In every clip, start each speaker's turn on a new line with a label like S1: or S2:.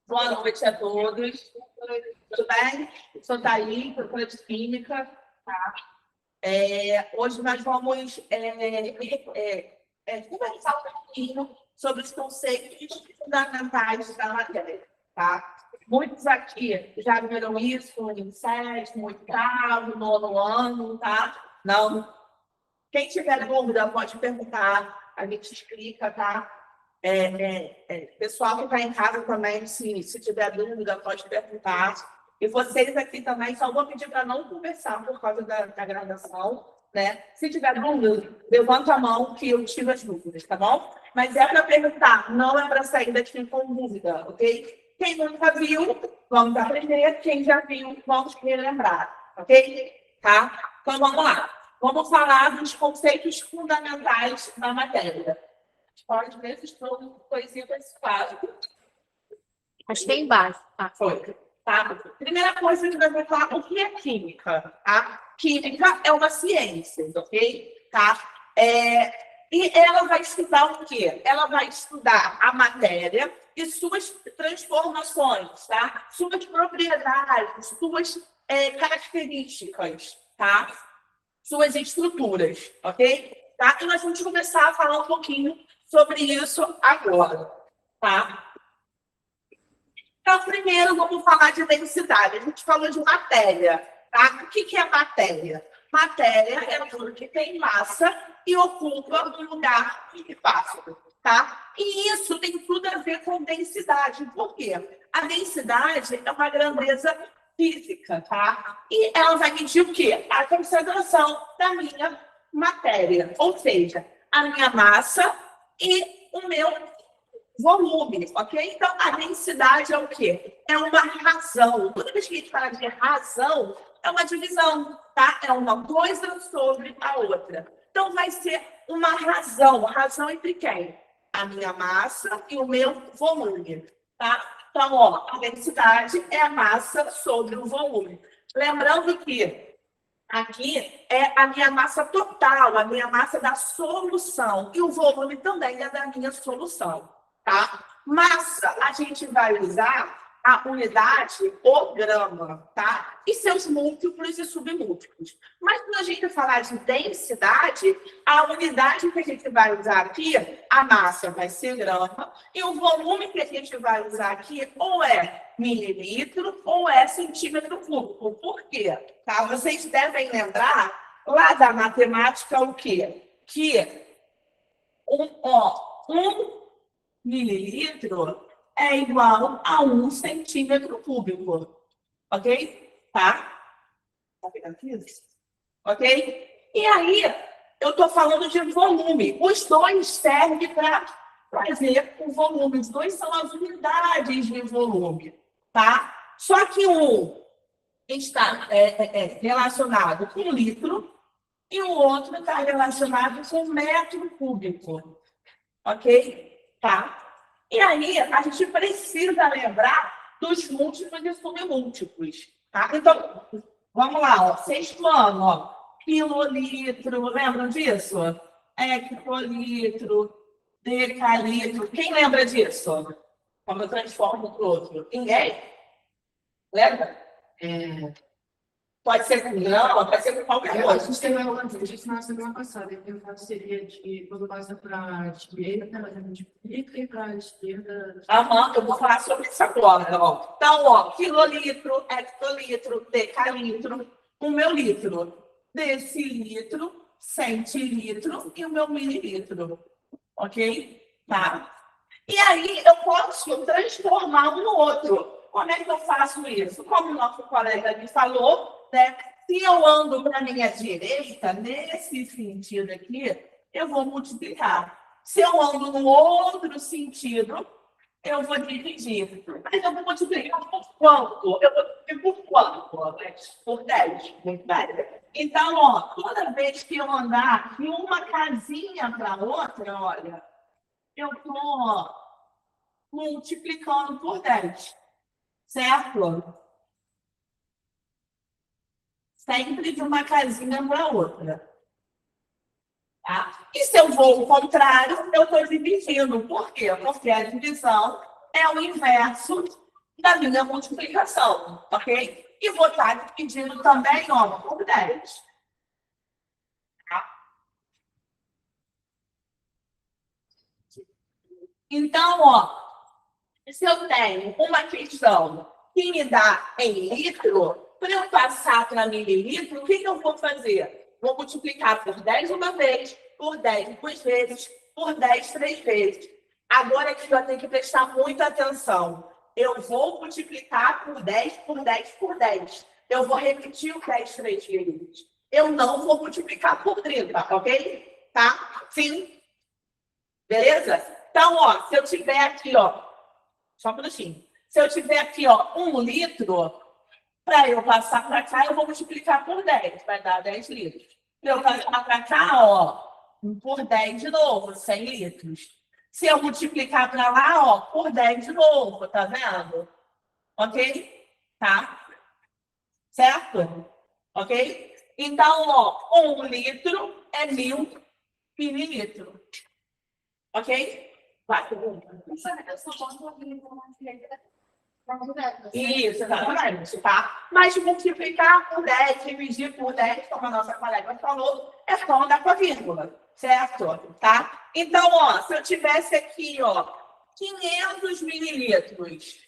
S1: Boa noite a todos. Tudo bem? Sou Thaís, professora de Química. Tá? Hoje nós vamos conversar um pouquinho sobre os conceitos fundamentais da matéria. Tá? Muitos aqui já viram isso no sétimo, oitavo, nono ano, tá? Não. Quem tiver dúvida pode perguntar, a gente explica, tá? Pessoal que está em casa também, se tiver dúvida, pode perguntar. E vocês aqui também, só vou pedir para não conversar por causa da gravação, né? Se tiver dúvida, levanta a mão que eu tiro as dúvidas, tá bom? Mas é para perguntar, não é para sair daqui com dúvida, ok? Quem nunca viu, vamos aprender. Quem já viu, vamos relembrar, ok? Tá? Então, vamos lá. Vamos falar dos conceitos fundamentais da matéria. Pode ver se estou coisinha participado.
S2: Acho que é embaixo.
S1: Foi. Tá? Primeira coisa que nós vamos falar, o que é química? Tá? Química é uma ciência, ok? Tá? E ela vai estudar o quê? Ela vai estudar a matéria e suas transformações, tá? Suas propriedades, suas características, tá? Suas estruturas, ok? Tá? E nós vamos começar a falar um pouquinho sobre isso agora, tá? Então, primeiro, vamos falar de densidade. A gente falou de matéria, tá? O que é matéria? Matéria é tudo que tem massa e ocupa um lugar de espaço, tá? E isso tem tudo a ver com densidade. Por quê? A densidade é uma grandeza física, tá? E ela vai medir o quê? A concentração da minha matéria, ou seja, a minha massa e o meu volume, ok? Então, a densidade é o quê? É uma razão. Toda vez que a gente fala de razão, é uma divisão, tá? É uma coisa sobre a outra. Então, vai ser uma razão. Razão entre quem? A minha massa e o meu volume, tá? Então, ó, a densidade é a massa sobre o volume. Lembrando que aqui é a minha massa total, a minha massa da solução. E o volume também é da minha solução, tá? Massa, a gente vai usar a unidade, o grama, tá? E seus múltiplos e submúltiplos. Mas quando a gente falar de densidade, a unidade que a gente vai usar aqui, a massa vai ser grama, e o volume que a gente vai usar aqui ou é mililitro ou é centímetro cúbico. Por quê? Tá? Vocês devem lembrar lá da matemática o quê? Que um mililitro é igual a 1 centímetro cúbico. Ok? Tá? Tá pegando isso? Ok? E aí, eu estou falando de volume. Os dois servem para fazer o volume. Os dois são as unidades de volume. Tá? Só que um está relacionado com litro e o outro está relacionado com metro cúbico. Ok? Tá? E aí, a gente precisa lembrar dos múltiplos e submúltiplos. Tá? Então, vamos lá. Ó, sexto ano. Ó, quilolitro. Lembram disso? Hectolitro, decalitro. Quem lembra disso? Como eu transformo para o outro? Ninguém? Lembra? Pode ser com grama, pode ser com qualquer coisa.
S3: A gente tem uma gente na semana passada, eu faço seria de quando passa para a direita, a gente clica e para a esquerda.
S1: Eu vou falar sobre isso agora. Ó. Então, ó, quilolitro, hectolitro, decalitro, o meu litro, decilitro, centilitro e o meu mililitro. Ok? Tá? E aí, eu posso transformar um no outro. Como é que eu faço isso? Como o nosso colega me falou, né? Se eu ando para a minha direita, nesse sentido aqui, eu vou multiplicar. Se eu ando no outro sentido, eu vou dividir. Mas eu vou multiplicar por quanto? Eu vou dividir por quanto? Por 10. Muito bem. Então, ó, toda vez que eu andar de uma casinha para outra, olha, eu estou multiplicando por 10. Certo? Sempre de uma casinha para outra. Tá? E se eu vou ao contrário, eu estou dividindo. Por quê? Porque a divisão é o inverso da minha multiplicação, ok? E vou estar dividindo também, ó, por 10. Tá? Então, ó, se eu tenho uma questão que me dá em litro, para eu passar para mililitro, o que eu vou fazer? Vou multiplicar por 10 uma vez, por 10 duas vezes, por 10 três vezes. Agora aqui eu tenho que prestar muita atenção. Eu vou multiplicar por 10, por 10, por 10. Eu vou repetir o 10 três vezes. Eu não vou multiplicar por 30, ok? Tá? Sim? Beleza? Então, ó, se eu tiver aqui, ó, só um minutinho. Se eu tiver aqui, ó, 1 litro, para eu passar para cá, eu vou multiplicar por 10, vai dar 10 litros. Para eu passar para cá, ó, por 10 de novo, 100 litros. Se eu multiplicar para lá, ó, por 10 de novo, tá vendo? Ok? Tá? Certo? Ok? Então, ó, 1 litro é 1000 mililitros. Ok? Vai, pergunta. Isso, exatamente, tá? Mas multiplicar por 10, dividir por 10, como a nossa colega falou, é só andar com a vírgula, certo? Tá? Então, ó, se eu tivesse aqui, ó, 500 mililitros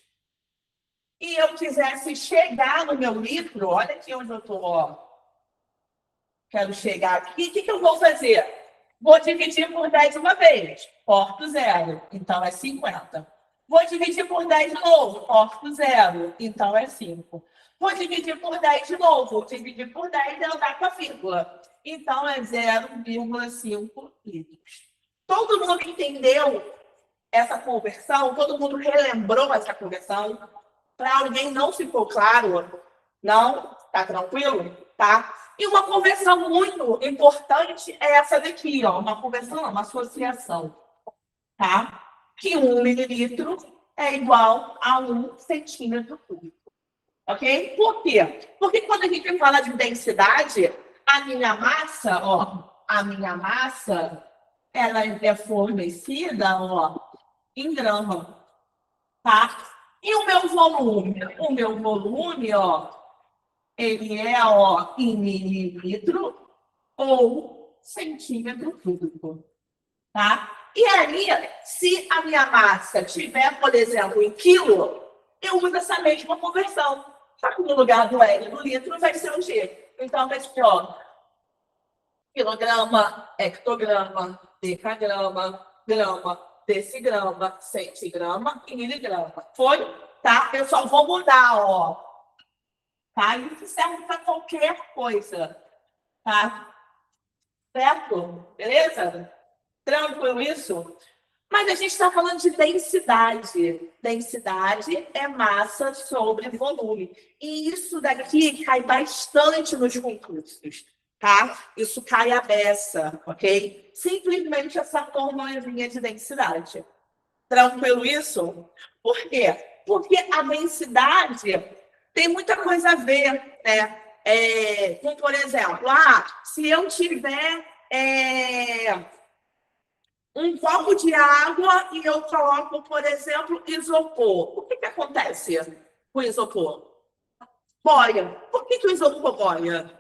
S1: e eu quisesse chegar no meu litro, olha aqui onde eu estou, ó. Quero chegar aqui, o que eu vou fazer? Vou dividir por 10 uma vez, corto 0, então é 50. Vou dividir por 10 de novo, corto 0, então é 5. Vou dividir por 10 de novo, dividir por 10 é andar com a vírgula. Então é 0,5 litros. Todo mundo entendeu essa conversão? Todo mundo relembrou essa conversão? Para alguém não ficou claro? Não? Tá tranquilo? Tá? E uma conversão muito importante é essa daqui, ó. Uma conversão, uma associação. Tá? Que 1 mililitro é igual a 1 centímetro cúbico. Ok? Por quê? Porque quando a gente fala de densidade, a minha massa, ó, ela é fornecida, ó, em grama, tá? E o meu volume? O meu volume, ó, ele é, ó, em mililitro ou centímetro cúbico, tá? E aí, se a minha massa tiver, por exemplo, em quilo, eu uso essa mesma conversão. Só que no lugar do L no litro vai ser o G. Então, vai ser, ó, quilograma, hectograma, decagrama, grama, decigrama, centigrama e miligrama. Foi? Tá? Eu só vou mudar, ó. Tá? Isso serve para qualquer coisa. Tá? Certo? Beleza? Tranquilo isso? Mas a gente está falando de densidade. Densidade é massa sobre volume. E isso daqui cai bastante nos concursos, tá? Isso cai à beça, ok? Simplesmente essa formulazinha de densidade. Tranquilo isso? Por quê? Porque a densidade tem muita coisa a ver, né? Como, por exemplo, se eu tiver um copo de água e eu coloco, por exemplo, isopor. O que acontece com o isopor? Boia. Por que o isopor boia?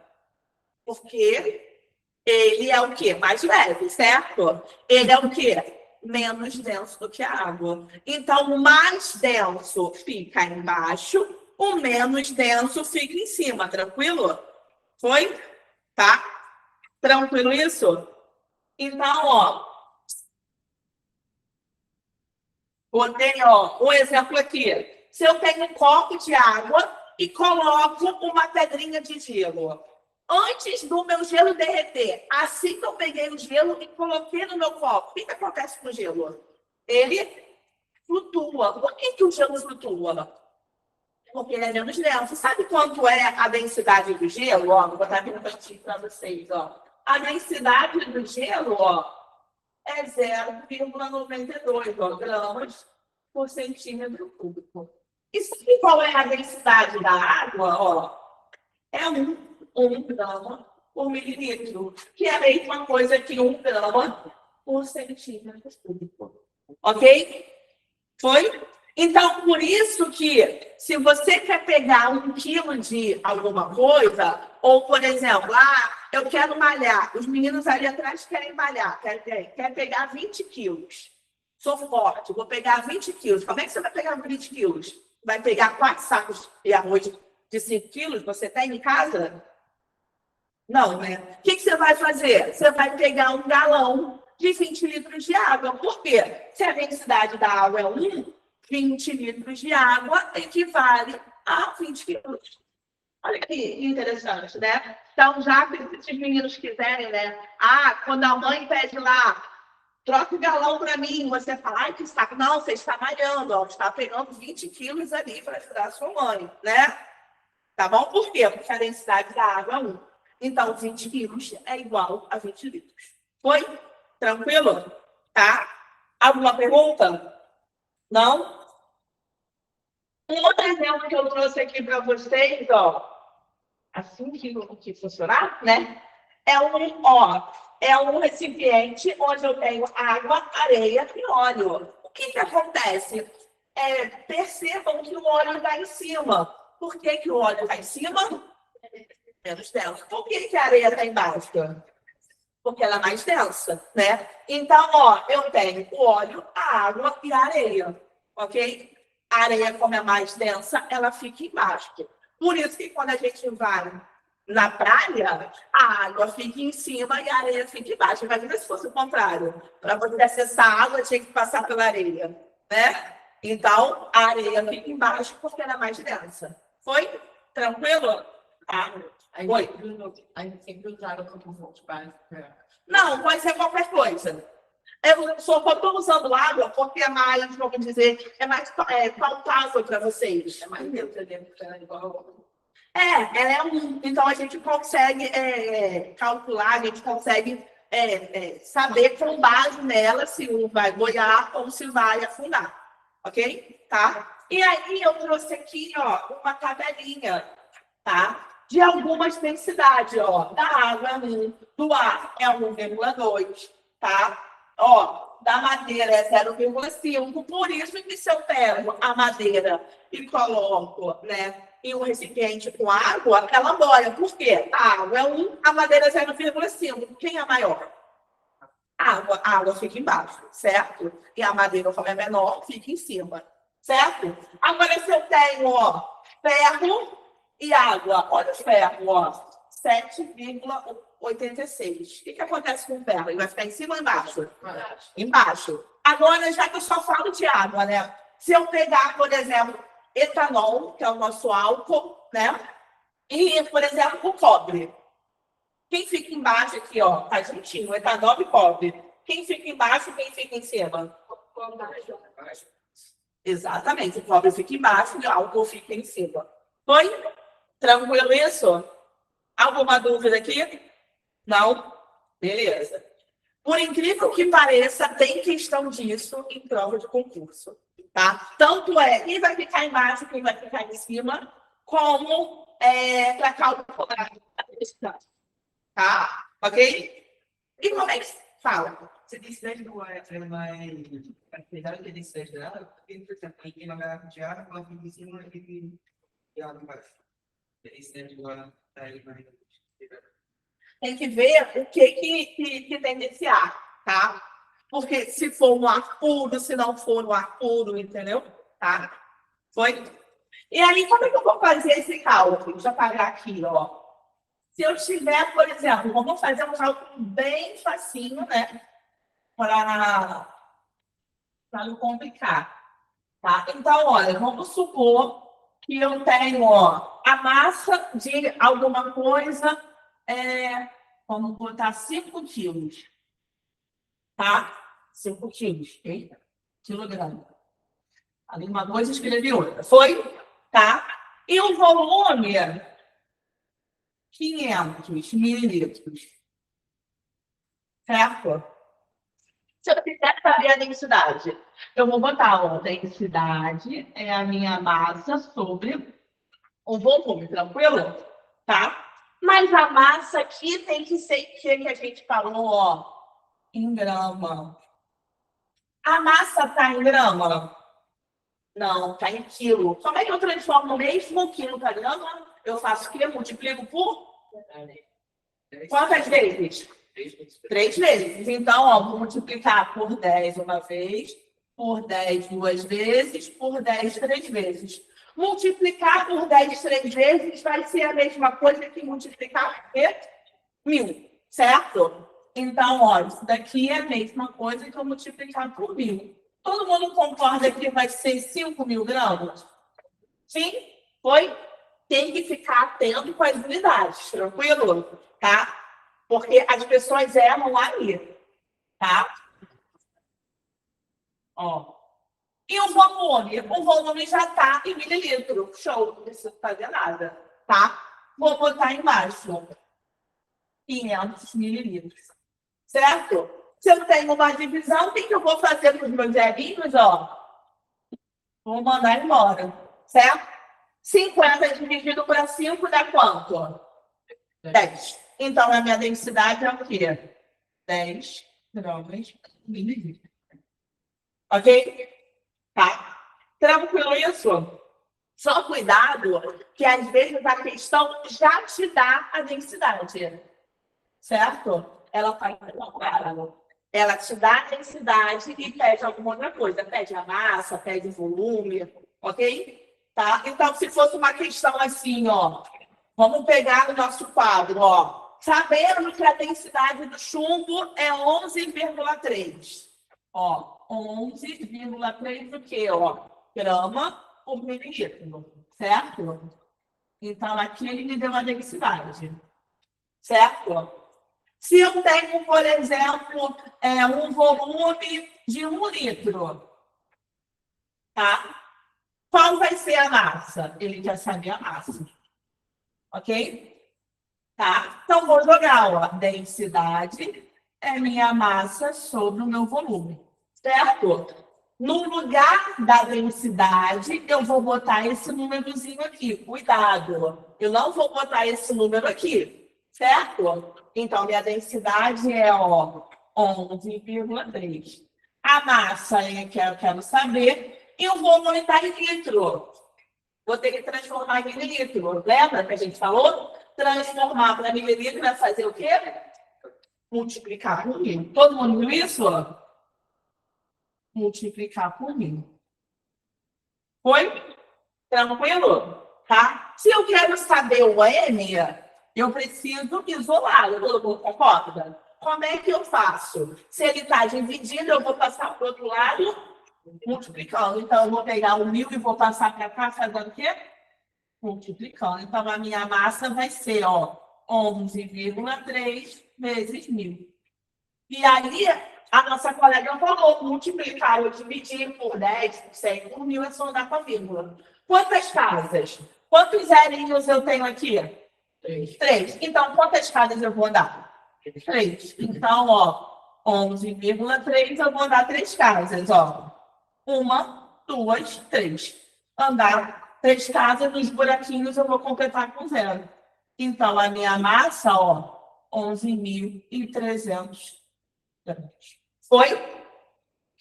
S1: Porque ele é o quê? Mais leve, certo? Ele é o quê? Menos denso do que a água. Então, o mais denso fica embaixo, o menos denso fica em cima, tranquilo? Foi? Tá? Tranquilo isso? Então, ó, botei, ó, um exemplo aqui. Se eu tenho um copo de água e coloco uma pedrinha de gelo. Antes do meu gelo derreter, assim que eu peguei o gelo e coloquei no meu copo, o que acontece com o gelo? Ele flutua. Por que o gelo flutua? Porque ele é menos denso. Sabe quanto é a densidade do gelo? Ó, vou botar aqui no cantinho para vocês. Ó. A densidade do gelo, ó, é 0,92 gramas por centímetro cúbico. E sabe qual é a densidade da água? Ó, é 1 grama por mililitro, que é a mesma coisa que 1 grama por centímetro cúbico. Ok? Foi? Então, por isso que, se você quer pegar 1 quilo de alguma coisa, ou, por exemplo, eu quero malhar, os meninos ali atrás querem malhar, quer pegar 20 quilos. Sou forte, vou pegar 20 quilos. Como é que você vai pegar 20 quilos? Vai pegar 4 sacos de arroz de 5 quilos? Você tem em casa? Não, né? O que você vai fazer? Você vai pegar 1 galão de 20 litros de água. Por quê? Se a densidade da água é 1, 20 litros de água equivale a 20 quilos. Olha que interessante, né? Então, já que esses meninos quiserem, né? Quando a mãe pede lá, troca o galão para mim, você fala, ai, que saco. Não, você está malhando, ó, está pegando 20 quilos ali para ajudar a sua mãe, né? Tá bom? Por quê? Porque a densidade da água é 1. Então, 20 quilos é igual a 20 litros. Foi? Tranquilo? Tá? Alguma pergunta? Não? Um outro exemplo que eu trouxe aqui para vocês, ó, assim que funcionar, né? É um recipiente onde eu tenho água, areia e óleo. O que acontece? Percebam que o óleo está em cima. Por que o óleo está em cima? Menos denso. Por que a areia está embaixo? Porque ela é mais densa, né? Então, ó, eu tenho o óleo, a água e a areia, ok? A areia, como é mais densa, ela fica embaixo. Por isso que quando a gente vai na praia, a água fica em cima e a areia fica embaixo. Imagina se fosse o contrário. Para você acessar a água, tinha que passar pela areia, né? Então, a areia fica embaixo porque ela é mais densa. Foi? Tranquilo? Tá.
S3: Aí sempre usaram como fonte básica.
S1: Não, pode ser qualquer coisa. Eu só estou usando água porque é mais, vamos dizer, é mais palpável para vocês.
S3: É mais neutra dentro, ela é igual.
S1: Ela é então a gente consegue calcular, a gente consegue saber com base nela se vai boiar ou se vai afundar. Ok? Tá? E aí eu trouxe aqui, ó, uma tabelinha, tá? De algumas densidades, ó, da água 1, do ar é 1,2, tá? Ó, da madeira é 0,5, por isso que se eu pego a madeira e coloco, né, em um recipiente com água, ela boia. Por quê? A água é 1, a madeira é 0,5. Quem é maior? A água fica embaixo, certo? E a madeira, como é menor, fica em cima, certo? Agora, se eu tenho, ó, ferro e água, olha o ferro, ó, 7,86. O que acontece com o ferro? Ele vai ficar em cima ou embaixo? Embaixo. Agora, já que eu só falo de água, né? Se eu pegar, por exemplo, etanol, que é o nosso álcool, né? E, por exemplo, o cobre. Quem fica embaixo aqui, ó, tá juntinho, etanol e cobre. Quem fica embaixo, quem fica em cima? Exatamente, o cobre fica embaixo e o álcool fica em cima. Foi? Tranquilo isso? Alguma dúvida aqui? Não? Beleza. Por incrível que pareça, tem questão disso em prova de concurso, tá? Tanto quem vai ficar embaixo, quem vai ficar em cima, como para calcular a densidade, tá? Ok? E como é que se fala?
S3: Você disse desde o ar, mas apesar de ele ser dela, porque, por exemplo, aqui na garrafa de água, ela fica em cima e água embaixo. Esse desde o ar, tá aí, mas...
S1: Tem que ver o que tem nesse ar, tá? Porque se for no ar puro, se não for no ar puro, entendeu? Tá? Foi? E aí, como é que eu vou fazer esse cálculo? Deixa eu apagar aqui, ó. Se eu tiver, por exemplo, vamos fazer um cálculo bem facinho, né? Para não complicar, tá? Então, olha, vamos supor que eu tenho, ó, a massa de alguma coisa, vamos botar 5 quilos, tá? 5 quilos, eita, quilograma. Ali uma coisa, escrevi outra. Foi? Tá? E o volume, 500 mililitros. Certo? Se eu quiser saber a densidade, eu vou botar, ó, densidade é a minha massa sobre o volume, tranquilo? Tá? Mas a massa aqui tem que ser o que a gente falou, ó, em grama. A massa está em grama? Não, tá em quilo. Como é que eu transformo o mesmo quilo para grama? Eu faço o quê? Multiplico por quantas vezes? 3 vezes. Então, ó, vou multiplicar por 10 uma vez, por 10 duas vezes, por 10 três vezes. Multiplicar por 10 três vezes vai ser a mesma coisa que multiplicar por 1.000, certo? Então, ó, isso daqui é a mesma coisa que eu multiplicar por 1.000. Todo mundo concorda que vai ser 5.000 gramas? Sim? Foi? Tem que ficar atento com as unidades, tranquilo? Tá? Porque as pessoas erram aí, tá? Ó. E o volume? O volume já está em mililitro. Show, não precisa fazer nada, tá? Vou botar embaixo. 500 mililitros. Certo? Se eu tenho uma divisão, o que eu vou fazer com os meus zerinhos, ó? Vou mandar embora, certo? 50 dividido por 5 dá quanto? 10. Então, a minha densidade é o quê? 10 gramas mililitros. Ok? Tá? Tranquilo isso? Só cuidado que às vezes a questão já te dá a densidade. Certo? Ela faz ela te dá a densidade e pede alguma outra coisa. Pede a massa, pede o volume, ok? Tá? Então, se fosse uma questão assim, ó, vamos pegar o nosso quadro, ó. Sabemos que a densidade do chumbo é 11,3. Ó, 11,3 o quê? Ó, grama por mililitro, certo? Então, aqui ele me deu a densidade, certo? Se eu tenho, por exemplo, um volume de 1 litro, tá? Qual vai ser a massa? Ele quer saber a massa. Ok? Tá? Então, vou jogar, ó. Densidade é minha massa sobre o meu volume. Certo? No lugar da densidade, eu vou botar esse númerozinho aqui. Cuidado. Eu não vou botar esse número aqui. Certo? Então, minha densidade é, ó, 11,3. A massa é que eu quero saber. E o volume está em litro. Vou ter que transformar em mililitro. Lembra que a gente falou? Transformar para mililitro é fazer o quê? Multiplicar por 1.000. Todo mundo viu isso? Multiplicar por 1.000. Foi? Tranquilo? Tá? Se eu quero saber o M, eu preciso isolar. Todo mundo concorda? Como é que eu faço? Se ele está dividido, eu vou passar para o outro lado multiplicando. Então, eu vou pegar o 1.000 e vou passar para cá, fazendo o quê? Multiplicando. Então, a minha massa vai ser, ó, 11,3 vezes 1.000. E aí, a nossa colega falou, multiplicar ou dividir por 10, por 100, por 1.000 é só andar com a vírgula. Quantas casas? Quantos zerinhos eu tenho aqui? 3. Então, quantas casas eu vou andar? 3. Então, ó, 11,3, eu vou andar 3 casas, ó. 1, 2, 3. Andar 3 casas, nos buraquinhos eu vou completar com 0. Então, a minha massa, ó, 11.300 gramas. Foi?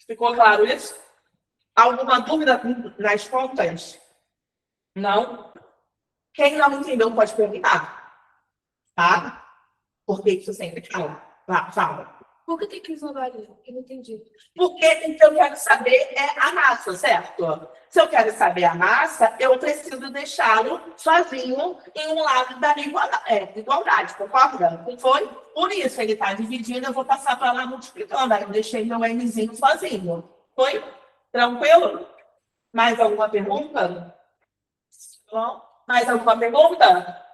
S1: Ficou claro isso? Alguma dúvida nas contas? Não? Quem não entendeu pode perguntar, tá? Porque isso sempre fala. Fala.
S2: Por que tem que isolar isso? Eu não entendi.
S1: Porque o que eu quero saber é a massa, certo? Se eu quero saber a massa, eu preciso deixá-lo sozinho em um lado da igualdade, concorda? Não foi? Por isso, ele está dividindo, eu vou passar para lá multiplicando. Aí eu deixei meu Mzinho sozinho. Foi? Tranquilo? Mais alguma pergunta? Bom, mais alguma pergunta?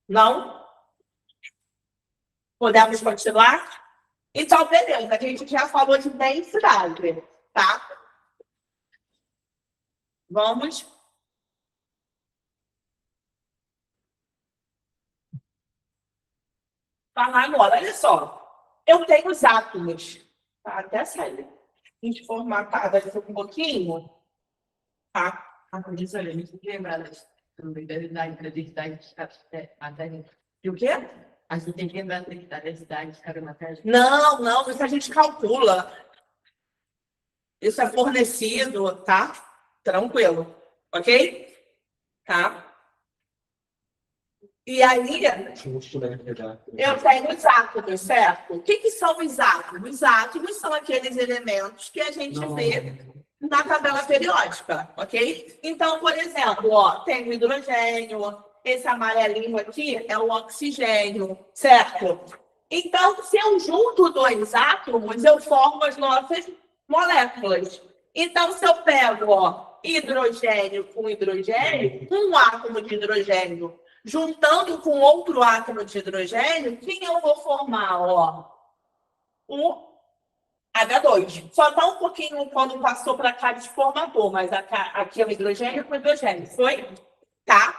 S1: Não? Podemos continuar? Então, beleza, a gente já falou de densidade, tá? Vamos. Falar agora, olha só. Eu tenho os átomos, tá? Até sair. A gente formatar vai ser um pouquinho, tá?
S3: Por isso, olha, a gente tem que lembrar da densidade
S1: E o quê?
S3: a gente tem que lembrar da densidade de cada matéria.
S1: Não, isso a gente calcula. Isso é fornecido, tá? Tranquilo, ok? Tá? E aí, eu tenho os átomos, certo? O que são os átomos? Os átomos são aqueles elementos que a gente vê na tabela periódica, ok? Então, por exemplo, ó, tem o hidrogênio, esse amarelinho aqui é o oxigênio, certo? Então, se eu junto dois átomos, eu formo as nossas moléculas. Então, se eu pego, ó, hidrogênio com hidrogênio, um átomo de hidrogênio juntando com outro átomo de hidrogênio, quem eu vou formar? Ó, o H2. Só está um pouquinho quando passou para cá desformador, mas aqui é o hidrogênio com hidrogênio, foi? Tá?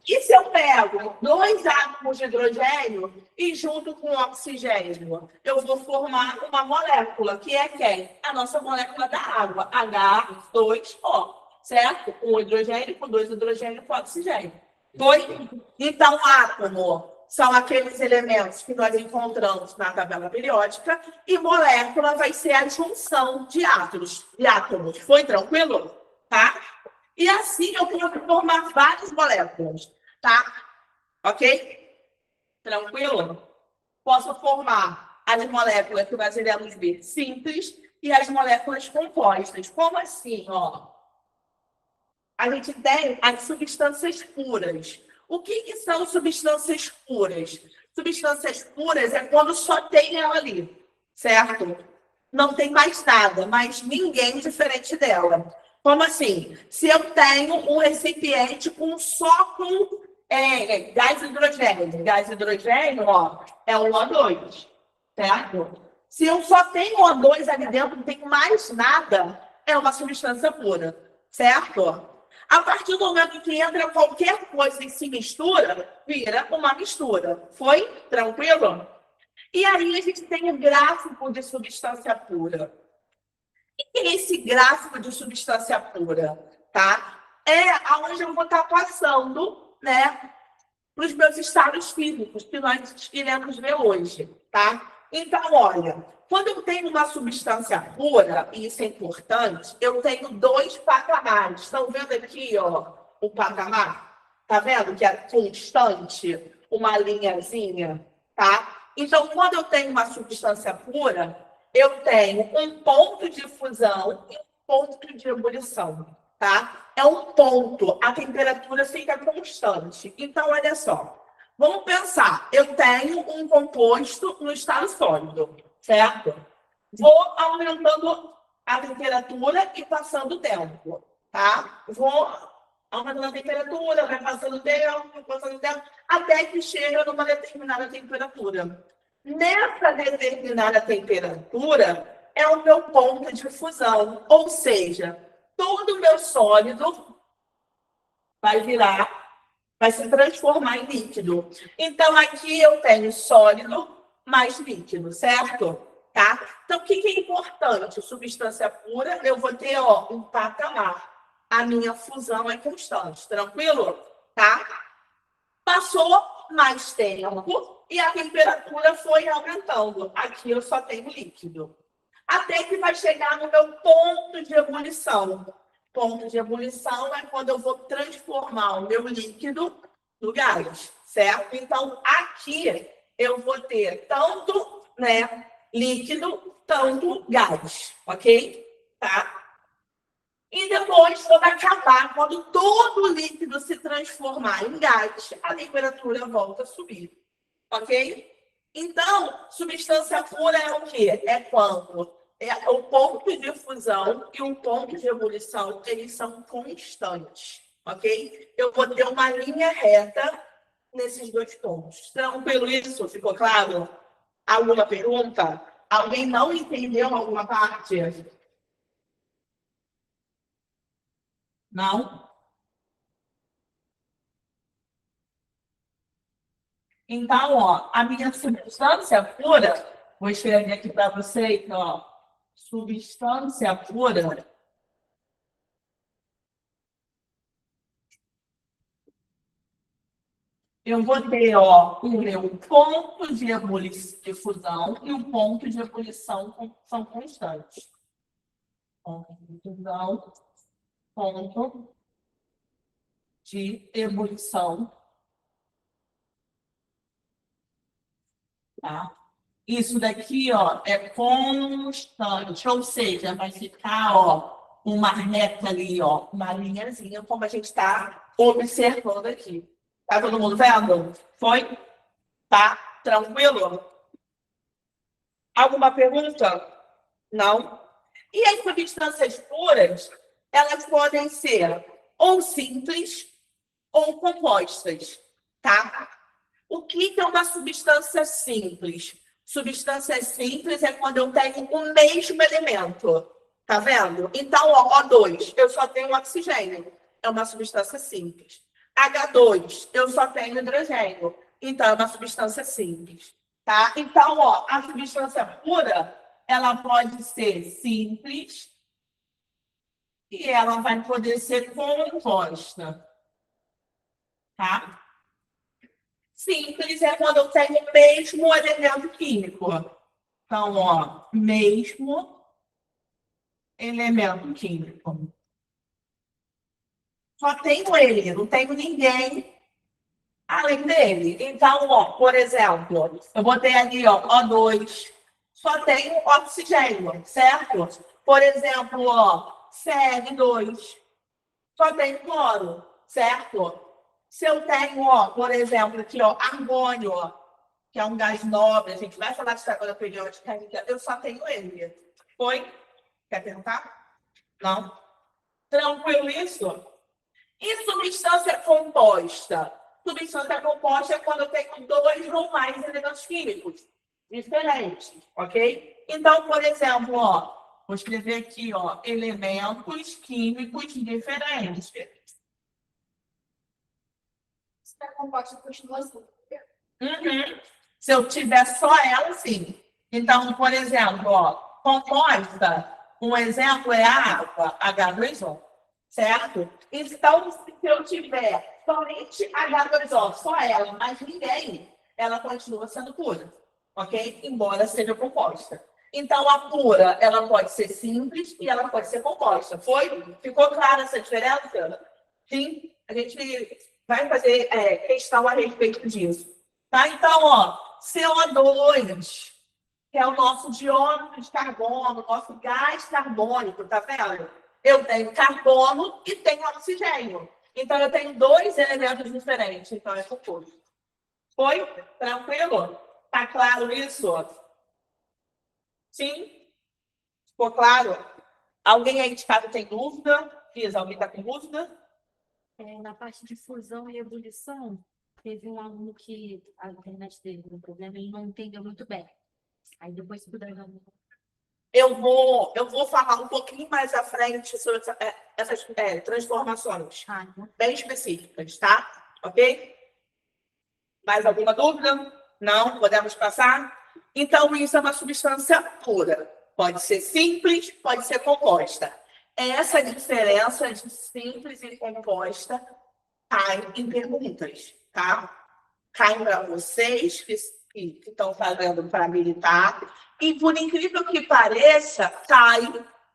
S1: E se eu pego dois átomos de hidrogênio e junto com oxigênio, eu vou formar uma molécula, que é quem? A nossa molécula da água, H2O, certo? Um hidrogênio com dois hidrogênios com oxigênio. Foi? Então, átomo são aqueles elementos que nós encontramos na tabela periódica e molécula vai ser a junção de átomos. Foi tranquilo? Tá? E assim eu posso formar várias moléculas, tá? Ok? Tranquilo? Posso formar as moléculas que nós iremos ver simples e as moléculas compostas. Como assim, ó? A gente tem as substâncias puras. O que são substâncias puras? Substâncias puras é quando só tem ela ali, certo? Não tem mais nada, mas ninguém diferente dela. Como assim? Se eu tenho um recipiente só com gás hidrogênio, ó, é o O2, certo? Se eu só tenho O2 ali dentro, não tem mais nada, é uma substância pura, certo? A partir do momento que entra qualquer coisa e se mistura, vira uma mistura. Foi? Tranquilo? E aí a gente tem o gráfico de substância pura. O que é esse gráfico de substância pura? Tá? É aonde eu vou estar passando, né, para os meus estados físicos, que nós iremos ver hoje. Tá? Então, olha, quando eu tenho uma substância pura, e isso é importante, eu tenho dois patamares. Estão vendo aqui, ó, o patamar? Tá vendo que é constante, uma linhazinha, tá? Então, quando eu tenho uma substância pura, eu tenho um ponto de fusão e um ponto de ebulição, tá? É um ponto, a temperatura fica constante. Então, olha só. Vamos pensar, eu tenho um composto no estado sólido, certo? Vou aumentando a temperatura e passando o tempo, tá? Vou aumentando a temperatura, vai passando o tempo, até que chega numa determinada temperatura. Nessa determinada temperatura é o meu ponto de fusão, ou seja, todo o meu sólido vai se transformar em líquido. Então, aqui eu tenho sólido mais líquido, certo? Tá? Então, o que é importante? Substância pura, eu vou ter, ó, um patamar. A minha fusão é constante, tranquilo? Tá? Passou mais tempo e a temperatura foi aumentando. Aqui eu só tenho líquido. Até que vai chegar no meu ponto de ebulição. Ponto de ebulição é quando eu vou transformar o meu líquido no gás, certo? Então, aqui eu vou ter tanto, né, líquido, tanto gás, ok? Tá? E depois, quando acabar, quando todo o líquido se transformar em gás, a temperatura volta a subir, ok? Então, substância pura é o quê? É quando o ponto de fusão e o ponto de ebulição, eles são constantes, ok? Eu vou ter uma linha reta nesses dois pontos. Tranquilo isso? Ficou claro? Alguma pergunta? Alguém não entendeu alguma parte? Não? Então, ó, a minha substância pura, vou escrever aqui para vocês, ó, substância pura eu vou ter, ó, um ponto de fusão e um ponto de ebulição são constantes. Confusão, ponto de ebulição. Tá? Isso daqui, ó, é constante, ou seja, vai ficar, ó, uma reta ali, ó, uma linhazinha, como a gente está observando aqui. Tá todo mundo vendo? Foi? Tá? Tranquilo? Alguma pergunta? Não? E as substâncias puras, elas podem ser ou simples ou compostas, tá? O que é uma substância simples? Substância simples é quando eu tenho o mesmo elemento, tá vendo? Então, ó, O2, eu só tenho oxigênio, é uma substância simples. H2, eu só tenho hidrogênio, então é uma substância simples, tá? Então, ó, a substância pura, ela pode ser simples e ela vai poder ser composta, tá? Simples é quando eu tenho o mesmo elemento químico. Então, ó, mesmo elemento químico. Só tenho ele, não tenho ninguém além dele. Então, ó, por exemplo, eu botei ali, ó, O2, só tenho oxigênio, certo? Por exemplo, ó, Cl2, só tem cloro, certo? Se eu tenho, ó, por exemplo, aqui, ó, argônio, ó, que é um gás nobre, a gente vai falar de tabela periódica ainda, eu só tenho ele. Foi? Quer perguntar? Não? Tranquilo isso? E substância composta? Substância composta é quando eu tenho dois ou mais elementos químicos diferentes, ok? Então, por exemplo, ó, vou escrever aqui, ó, elementos químicos diferentes.
S2: Está composta continua assim.
S1: Uhum. Se eu tiver só ela, sim. Então, por exemplo, ó, composta, um exemplo é a água, H2O, certo? Então, se eu tiver somente H2O, só ela, mas ninguém, ela continua sendo pura, ok? Embora seja composta. Então, a pura, ela pode ser simples e ela pode ser composta. Foi? Ficou clara essa diferença? Sim? A gente vai fazer questão a respeito disso. Tá? Então, ó, CO2, que é o nosso dióxido de carbono, nosso gás carbônico, tá vendo? Eu tenho carbono e tenho oxigênio. Então, eu tenho dois elementos diferentes. Então, é composto. Foi? Tranquilo? Tá claro isso? Sim? Ficou claro? Alguém aí de casa tem dúvida? Cris, alguém está com dúvida?
S4: Na parte de fusão e ebulição, teve um aluno que a internet teve um problema e não entendeu muito bem. Aí depois, se puder,
S1: Eu vou falar um pouquinho mais à frente sobre essas transformações bem específicas, tá? Ok? Mais alguma dúvida? Não? Podemos passar? Então, isso é uma substância pura. Pode ser simples, pode ser composta. Essa diferença de simples e composta cai em perguntas, tá? Cai para vocês que estão fazendo para militar. E, por incrível que pareça, cai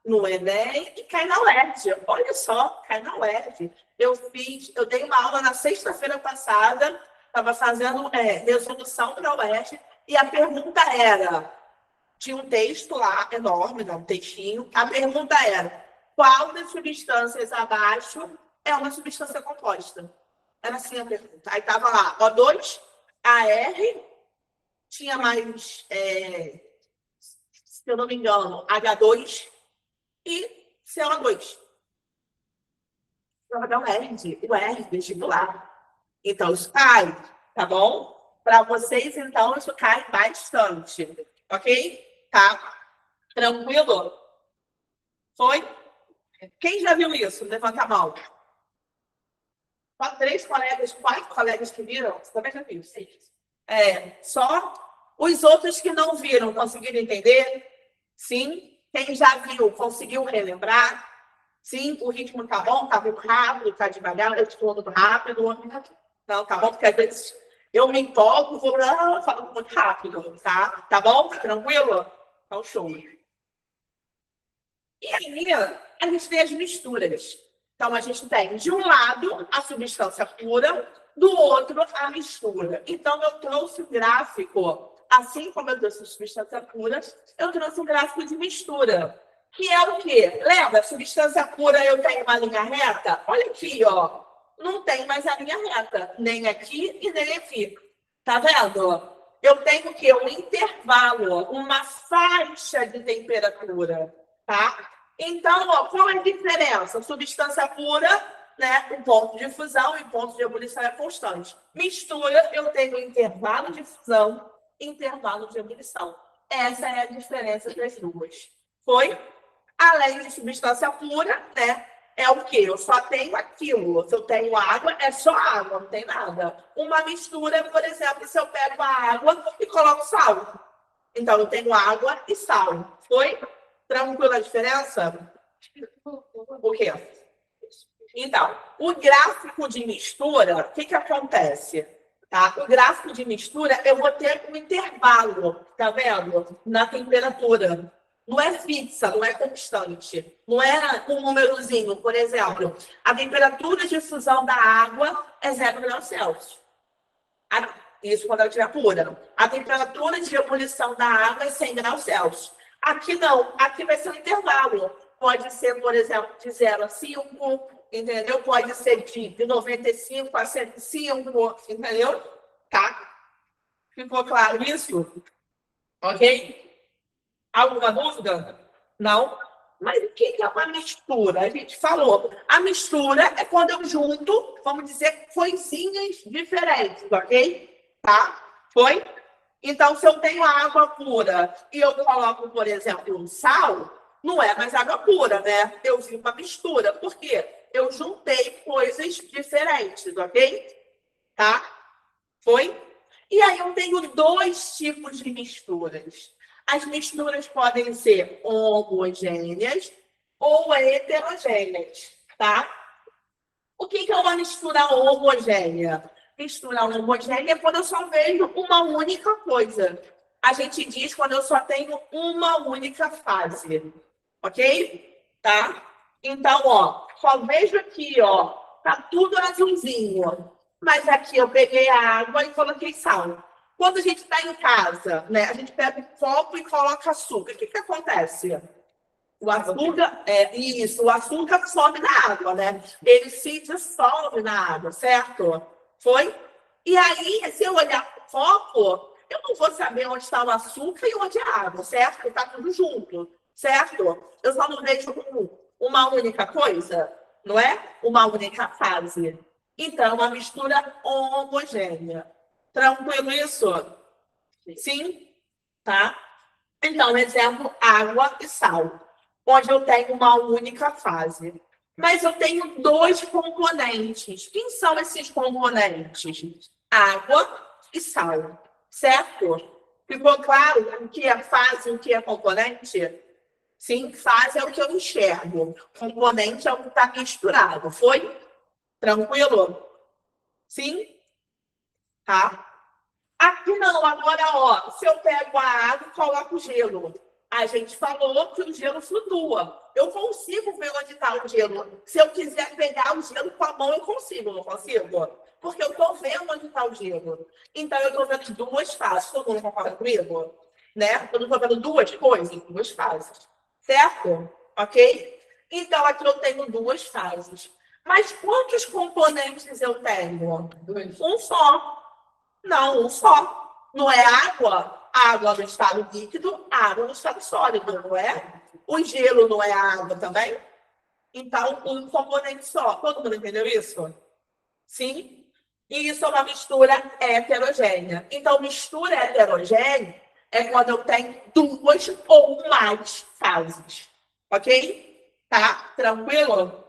S1: no Enem e cai na UERJ. Olha só, cai na UERJ. Eu dei uma aula na sexta-feira passada, estava fazendo resolução para a UERJ, e a pergunta era, tinha um texto lá enorme, um textinho, a pergunta era, qual das substâncias abaixo é uma substância composta? Era assim a pergunta. Aí estava lá, O2, AR, tinha mais, se eu não me engano, H2 e CO2. Não, o R, vestibular. Então, isso cai, tá bom? Para vocês, então, isso cai bastante. Ok? Tá? Tranquilo? Foi? Quem já viu isso? Levanta a mão. 4 colegas que viram? Você também já viu? Sim. Só os outros que não viram conseguiram entender? Sim. Quem já viu conseguiu relembrar? Sim, o ritmo tá bom, tá muito rápido, tá devagar, eu estou muito rápido. Não, tá bom? Porque às vezes eu me empolgo, vou falando muito rápido, tá? Tá bom? Tranquilo? Então, show. E aí, a gente tem as misturas. Então, a gente tem, de um lado, a substância pura, do outro, a mistura. Então, eu trouxe o gráfico, assim como eu trouxe a substância pura, eu trouxe um gráfico de mistura. Que é o quê? Lembra, substância pura eu tenho uma linha reta? Olha aqui, ó. Não tem mais a linha reta, nem aqui e nem aqui. Tá vendo? Eu tenho o quê? Um intervalo, uma faixa de temperatura, tá? Então, ó, qual é a diferença? Substância pura, né? O ponto de fusão e o ponto de ebulição é constante. Mistura, eu tenho intervalo de fusão, intervalo de ebulição. Essa é a diferença das duas. Foi? Além de substância pura, né? É o quê? Eu só tenho aquilo. Se eu tenho água, é só água, não tem nada. Uma mistura, por exemplo, se eu pego a água e coloco sal. Então, eu tenho água e sal. Foi? Tranquila a diferença? O quê? Então, o gráfico de mistura, o que acontece? Tá? O gráfico de mistura, eu vou ter um intervalo, tá vendo? Na temperatura. Não é fixa, não é constante. Não é um númerozinho, por exemplo. A temperatura de fusão da água é 0 graus Celsius. Isso quando ela estiver pura. A temperatura de ebulição da água é 100 graus Celsius. Aqui não. Aqui vai ser um intervalo. Pode ser, por exemplo, de 0 a 5, entendeu? Pode ser de 95 a 105, entendeu? Tá? Ficou claro isso? Ok? Alguma dúvida? Não? Mas o que é uma mistura? A gente falou. A mistura é quando eu junto, vamos dizer, coisinhas diferentes, ok? Tá? Foi? Então, se eu tenho água pura e eu coloco, por exemplo, um sal, não é mais água pura, né? Eu fiz uma mistura. Por quê? Eu juntei coisas diferentes, ok? Tá? Foi? E aí eu tenho dois tipos de misturas. As misturas podem ser homogêneas ou heterogêneas, tá? O que é uma mistura homogênea? Mistura homogênea é quando eu só vejo uma única coisa. A gente diz quando eu só tenho uma única fase, ok? Tá? Então, ó, só vejo aqui, ó, tá tudo azulzinho. Mas aqui eu peguei a água e coloquei sal. Quando a gente está em casa, né, a gente pega um copo e coloca açúcar. O que acontece? O açúcar, o açúcar some na água, né? Ele se dissolve na água, certo? Foi? E aí, se eu olhar para o copo, eu não vou saber onde está o açúcar e onde é a água, certo? Está tudo junto, certo? Eu só não vejo uma única coisa, não é? Uma única fase. Então, uma mistura homogênea. Tranquilo isso? Sim? Tá? Então, exemplo, água e sal, onde eu tenho uma única fase. Mas eu tenho dois componentes. Quem são esses componentes? Água e sal, certo? Ficou claro o que é fase e o que é componente? Sim, fase é o que eu enxergo. Componente é o que está misturado. Foi? Tranquilo? Sim? Tá? Aqui não, agora, ó, se eu pego a água e coloco gelo, a gente falou que o gelo flutua. Eu consigo ver onde está o gelo. Se eu quiser pegar o gelo com a mão, eu consigo, não consigo? Porque eu estou vendo onde está o gelo. Então, eu estou vendo duas fases. Todo mundo concorda comigo? Né? Eu estou vendo duas coisas, duas fases. Certo? Ok? Então, aqui eu tenho duas fases. Mas quantos componentes eu tenho? Um só. Não, um só. Não é água? Água no estado líquido, água no estado sólido, não é? O gelo não é água também? Então, um componente só. Todo mundo entendeu isso? Sim? E isso é uma mistura heterogênea. Então, mistura heterogênea é quando eu tenho duas ou mais fases. Ok? Tá? Tranquilo?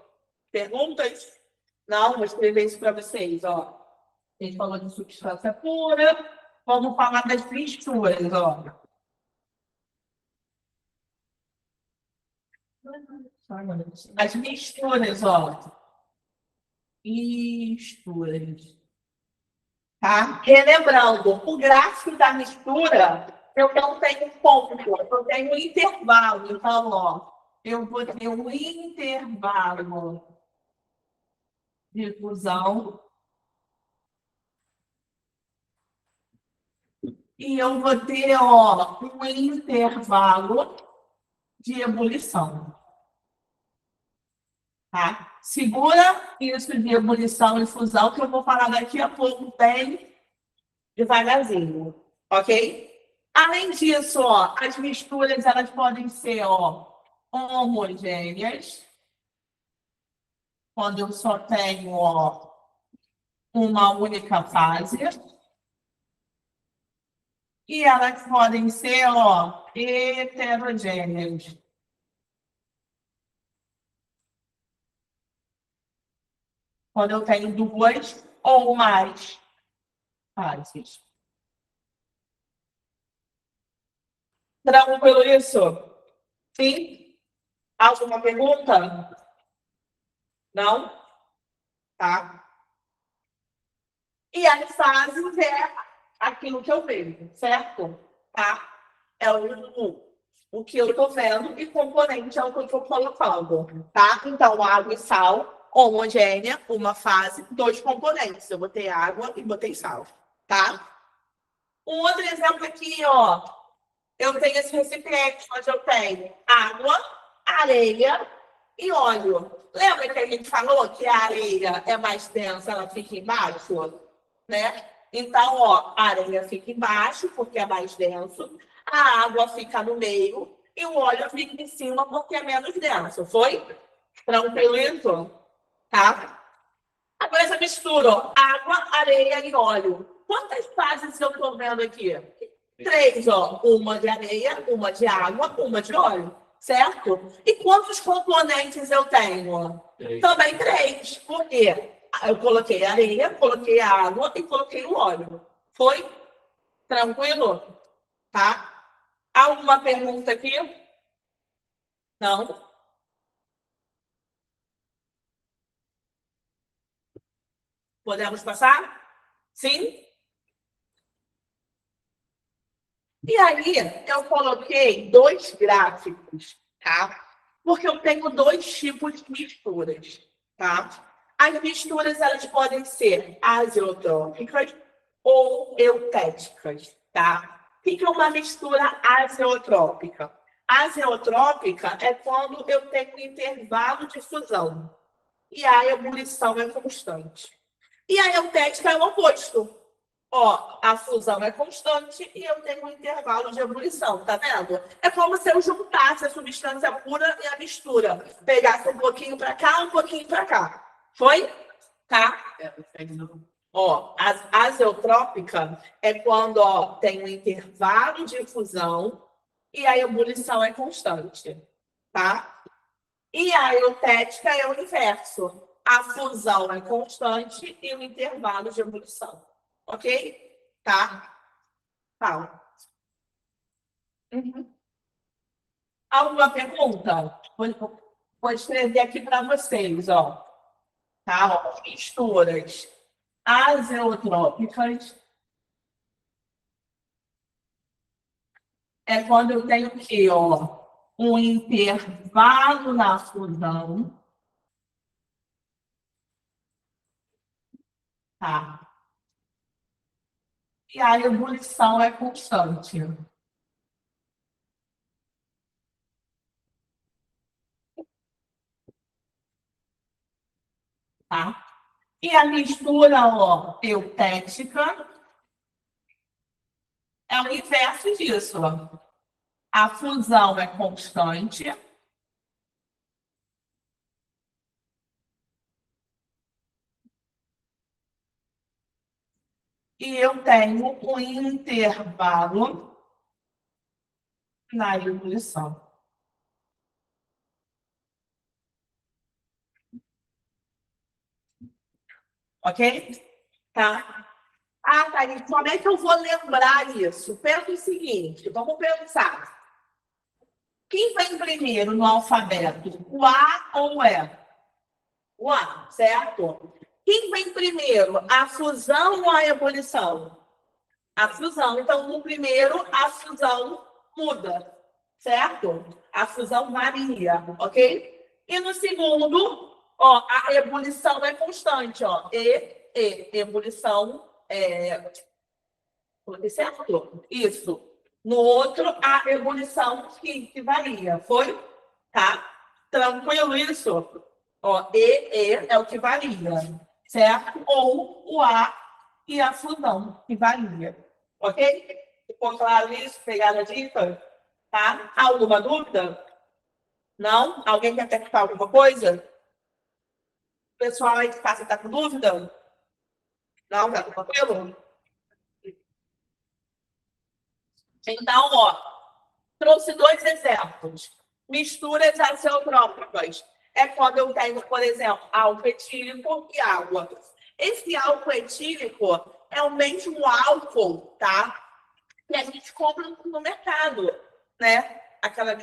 S1: Perguntas? Não, vou escrever isso para vocês, ó. A gente falou de substância pura, vamos falar das misturas, ó. As misturas, ó. Misturas. Tá? Relembrando, o gráfico da mistura, eu não tenho ponto, eu tenho intervalo. Então, ó, eu vou ter um intervalo de fusão e eu vou ter, ó, um intervalo de ebulição. Tá? Segura isso de ebulição e fusão, que eu vou falar daqui a pouco bem devagarzinho, ok? Além disso, ó, as misturas elas podem ser, ó, homogêneas, quando eu só tenho, ó, uma única fase. E elas podem ser, ó, heterogêneas. Quando eu tenho duas ou mais fases. Tranquilo isso? Sim? Alguma pergunta? Não? Tá. E as fases é aquilo que eu vejo, certo? Tá? É o que eu estou vendo e componente é o que eu estou colocando, tá? Então, água e sal, homogênea, uma fase, dois componentes. Eu botei água e botei sal, tá? Um outro exemplo aqui, ó. Eu tenho esse recipiente onde eu tenho água, areia e óleo. Lembra que a gente falou que a areia é mais densa, ela fica embaixo, né? Então, ó, a areia fica embaixo, porque é mais denso, a água fica no meio e o óleo fica em cima, porque é menos denso. Foi? Tranquilo isso? Tá? Agora essa mistura, ó, água, areia e óleo. Quantas fases eu estou vendo aqui? 3, ó. Uma de areia, uma de água, uma de óleo. Certo? E quantos componentes eu tenho?
S3: 3.
S1: Também 3. Por quê? Eu coloquei areia, coloquei água e coloquei o óleo. Foi? Tranquilo? Tá? Alguma pergunta aqui? Não? Podemos passar? Sim? E aí, eu coloquei 2 gráficos, tá? Porque eu tenho 2 tipos de misturas, tá? As misturas, elas podem ser azeotrópicas ou eutéticas, tá? O que é uma mistura azeotrópica? Azeotrópica é quando eu tenho intervalo de fusão e a ebulição é constante. E a eutética é o oposto. Ó, a fusão é constante e eu tenho um intervalo de ebulição, tá vendo? É como se eu juntasse a substância pura e a mistura. Pegasse um pouquinho para cá, um pouquinho para cá. Foi? Tá? Ó, a azeotrópica é quando, ó, tem um intervalo de fusão e a ebulição é constante, tá? E a eutética é o inverso. A fusão é constante e o intervalo de ebulição. Ok? Tá? Fala. Uhum. Alguma pergunta? Vou escrever aqui para vocês, ó. Tá? Ó, misturas azeotrópicas é quando eu tenho aqui, ó, um intervalo na fusão. Tá? E a ebulição é constante. Tá? E a mistura, ó, eutética é o inverso disso, ó. A fusão é constante e eu tenho um intervalo na ebulição. Ok? Tá? Ah, Thaís, como é que eu vou lembrar isso? Pensa o seguinte, vamos pensar. Quem vem primeiro no alfabeto? O A ou o E? O A, certo? Quem vem primeiro? A fusão ou a ebulição? A fusão. Então, no primeiro, a fusão muda. certo? A fusão varia, ok? E no segundo, ó, a ebulição é constante, ó. Ebulição certo? Isso. No outro, a ebulição que varia. Foi? Tá? Tranquilo isso? Ó, é o que varia, certo? Ou o A e a fusão, que varia. Ok? Ficou claro isso? Pegaram a dica? Tá? Alguma dúvida? Não? Alguém quer perguntar alguma coisa? O pessoal aí de casa está com dúvida? Não? Tá tranquilo? Então, ó, trouxe dois exemplos. Misturas azeotrópicas. É quando eu tenho, por exemplo, álcool etílico e água. Esse álcool etílico é o mesmo álcool, tá? Que a gente compra no mercado, né? Aquela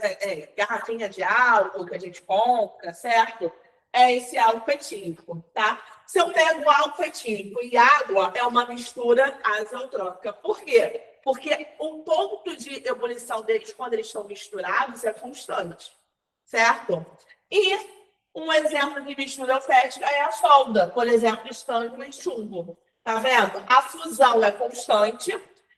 S1: garrafinha de álcool que a gente compra, certo? É esse álcool etílico, tá? Se eu pego álcool etílico e água, é uma mistura azeotrópica. Por quê? Porque o ponto de ebulição deles, quando eles estão misturados, é constante, certo? E um exemplo de mistura eufética é a solda, por exemplo, estanho e chumbo. Tá vendo? A fusão é constante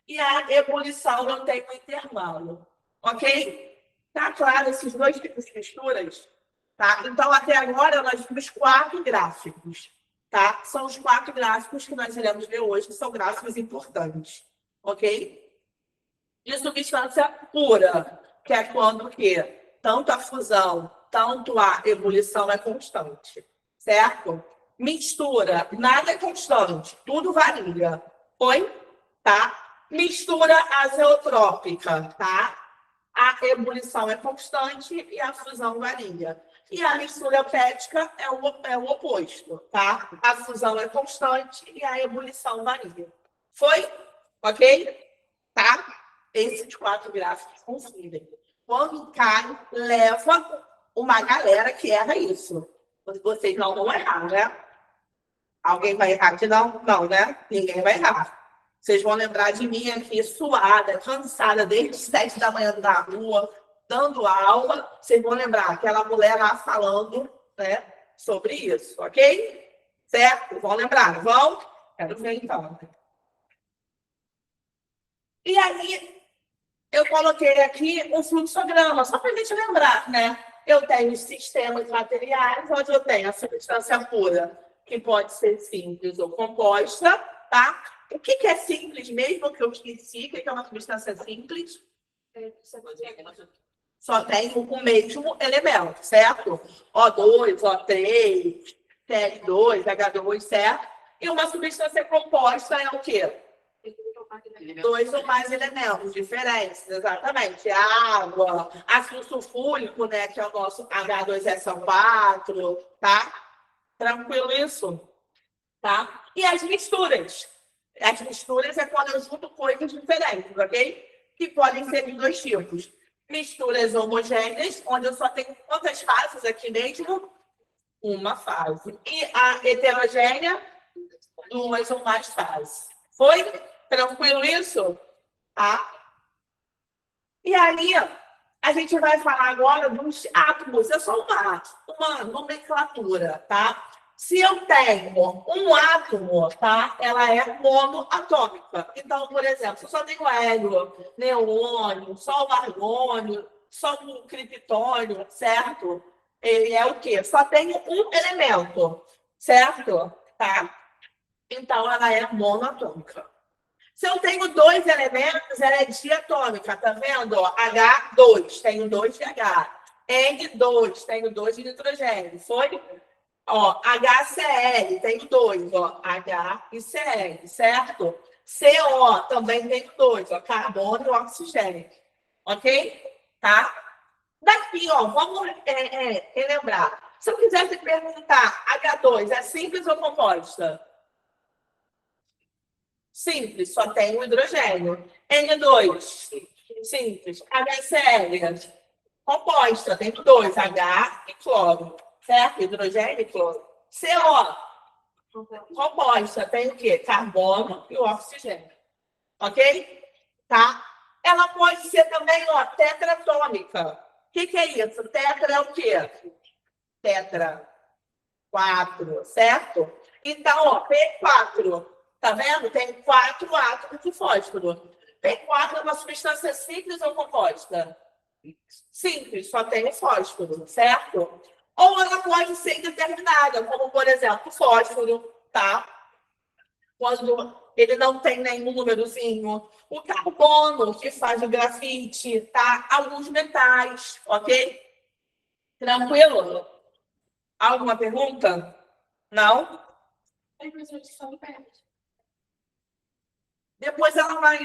S1: e a ebulição não tem um intervalo. Ok? Tá claro esses dois tipos de misturas? Tá? Então, até agora, nós vimos 4 gráficos. Tá? São os 4 gráficos que nós iremos ver hoje, que são gráficos importantes. Ok? De substância pura, que é quando que tanto a fusão, tanto a ebulição é constante, certo? Mistura, nada é constante, tudo varia. Foi? Tá? Mistura azeotrópica, tá? A ebulição é constante e a fusão varia. E a mistura eufética é o oposto, tá? A fusão é constante e a ebulição varia. Foi? Ok? Tá? Esses 4 gráficos confundem. Quando cai, leva uma galera que erra isso. Vocês não vão errar, né? Alguém vai errar aqui? Não? Não, né? Ninguém vai errar. Vocês vão lembrar de mim aqui, suada, cansada, desde 7 da manhã na rua, dando aula. Vocês vão lembrar aquela mulher lá falando, né, sobre isso, ok? Certo? Vão lembrar, vão? Quero ver então. E aí, eu coloquei aqui um fluxograma, só para a gente lembrar, né? Eu tenho sistemas materiais, onde eu tenho a substância pura, que pode ser simples ou composta, tá? O que é simples mesmo, que eu esqueci, o que é uma substância simples? Só tem o mesmo elemento, certo? O2, O3, Cl2, H2, certo? E uma substância composta é o quê? 2 ou mais elementos diferentes, exatamente. Água, ácido sulfúrico, né, que é o nosso H2SO4, tá? Tranquilo isso? Tá? E as misturas? As misturas é quando eu junto coisas diferentes, ok? Que podem ser de 2 tipos. Misturas homogêneas, onde eu só tenho quantas fases aqui mesmo? Uma fase. E a heterogênea, 2 ou mais fases. Foi? Tranquilo isso? Tá? E aí, a gente vai falar agora dos átomos. É só uma nomenclatura, tá? Se eu tenho um átomo, tá? Ela é monoatômica. Então, por exemplo, se eu só tenho hélio, neônio, só o argônio, só o criptônio, certo? Ele é o quê? Só tenho um elemento, certo? Tá? Então, ela é monoatômica. Se eu tenho 2 elementos, ela é diatômica, tá vendo? Ó, H2, tenho 2 de H. N2, tenho 2 de nitrogênio. Foi? Ó, HCl, tenho 2, ó, H e Cl, certo? CO, também tenho 2, ó, carbono e oxigênio. Ok? Tá? Daqui, ó, vamos relembrar. Se eu quisesse perguntar, H2 é simples ou composta? Simples, só tem o hidrogênio. N2, simples. HCl, composta, tem 2, H e cloro. Certo? Hidrogênio e cloro. CO, composta, tem o quê? Carbono e o oxigênio. Ok? Tá? Ela pode ser também, ó, tetratômica. O que é isso? Tetra é o quê? Tetra. 4, certo? Então, ó, P4, tá vendo? Tem 4 átomos de fósforo. P4 é uma substância simples ou composta? Simples, só tem o fósforo, certo? Ou ela pode ser indeterminada, como, por exemplo, fósforo, tá? Quando ele não tem nenhum númerozinho. O carbono, que faz o grafite, tá? Alguns metais, ok? Tranquilo? Alguma pergunta? Não?
S2: Aí, professor, que só me perde.
S1: Depois ela vai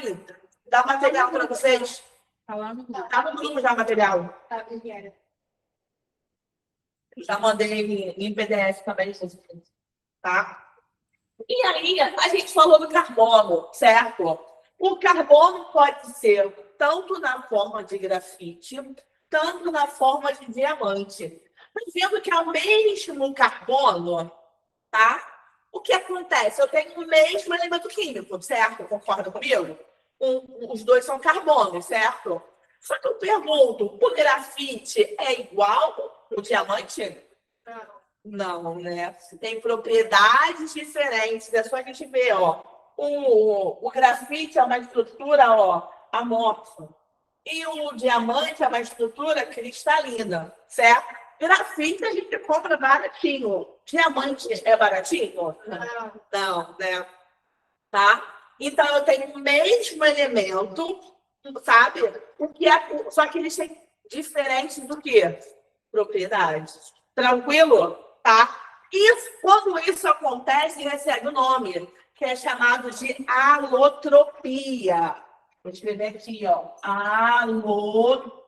S1: dar material para vocês.
S4: Tá lá no grupo.
S1: Tá no grupo já o material.
S2: Tá, obrigada.
S1: Já mandei em PDF também, tá? E aí, a gente falou do carbono, certo? O carbono pode ser tanto na forma de grafite, tanto na forma de diamante. Mas vendo que é o mesmo carbono, tá? O que acontece? Eu tenho o mesmo elemento químico, certo? Concorda comigo? Os dois são carbonos, certo? Só que eu pergunto, o grafite é igual ao diamante? Não, né? Tem propriedades diferentes. É só a gente ver, ó. O grafite é uma estrutura, ó, amorfa. E o diamante é uma estrutura cristalina, certo? Grafite a gente compra baratinho. Diamante é baratinho? Não, né? Tá? Então, eu tenho o mesmo elemento, sabe? Só que eles têm diferentes do que? Propriedades. Tranquilo? Tá? E quando isso acontece, recebe o nome, que é chamado de alotropia. Vou escrever aqui, ó. Alotropia.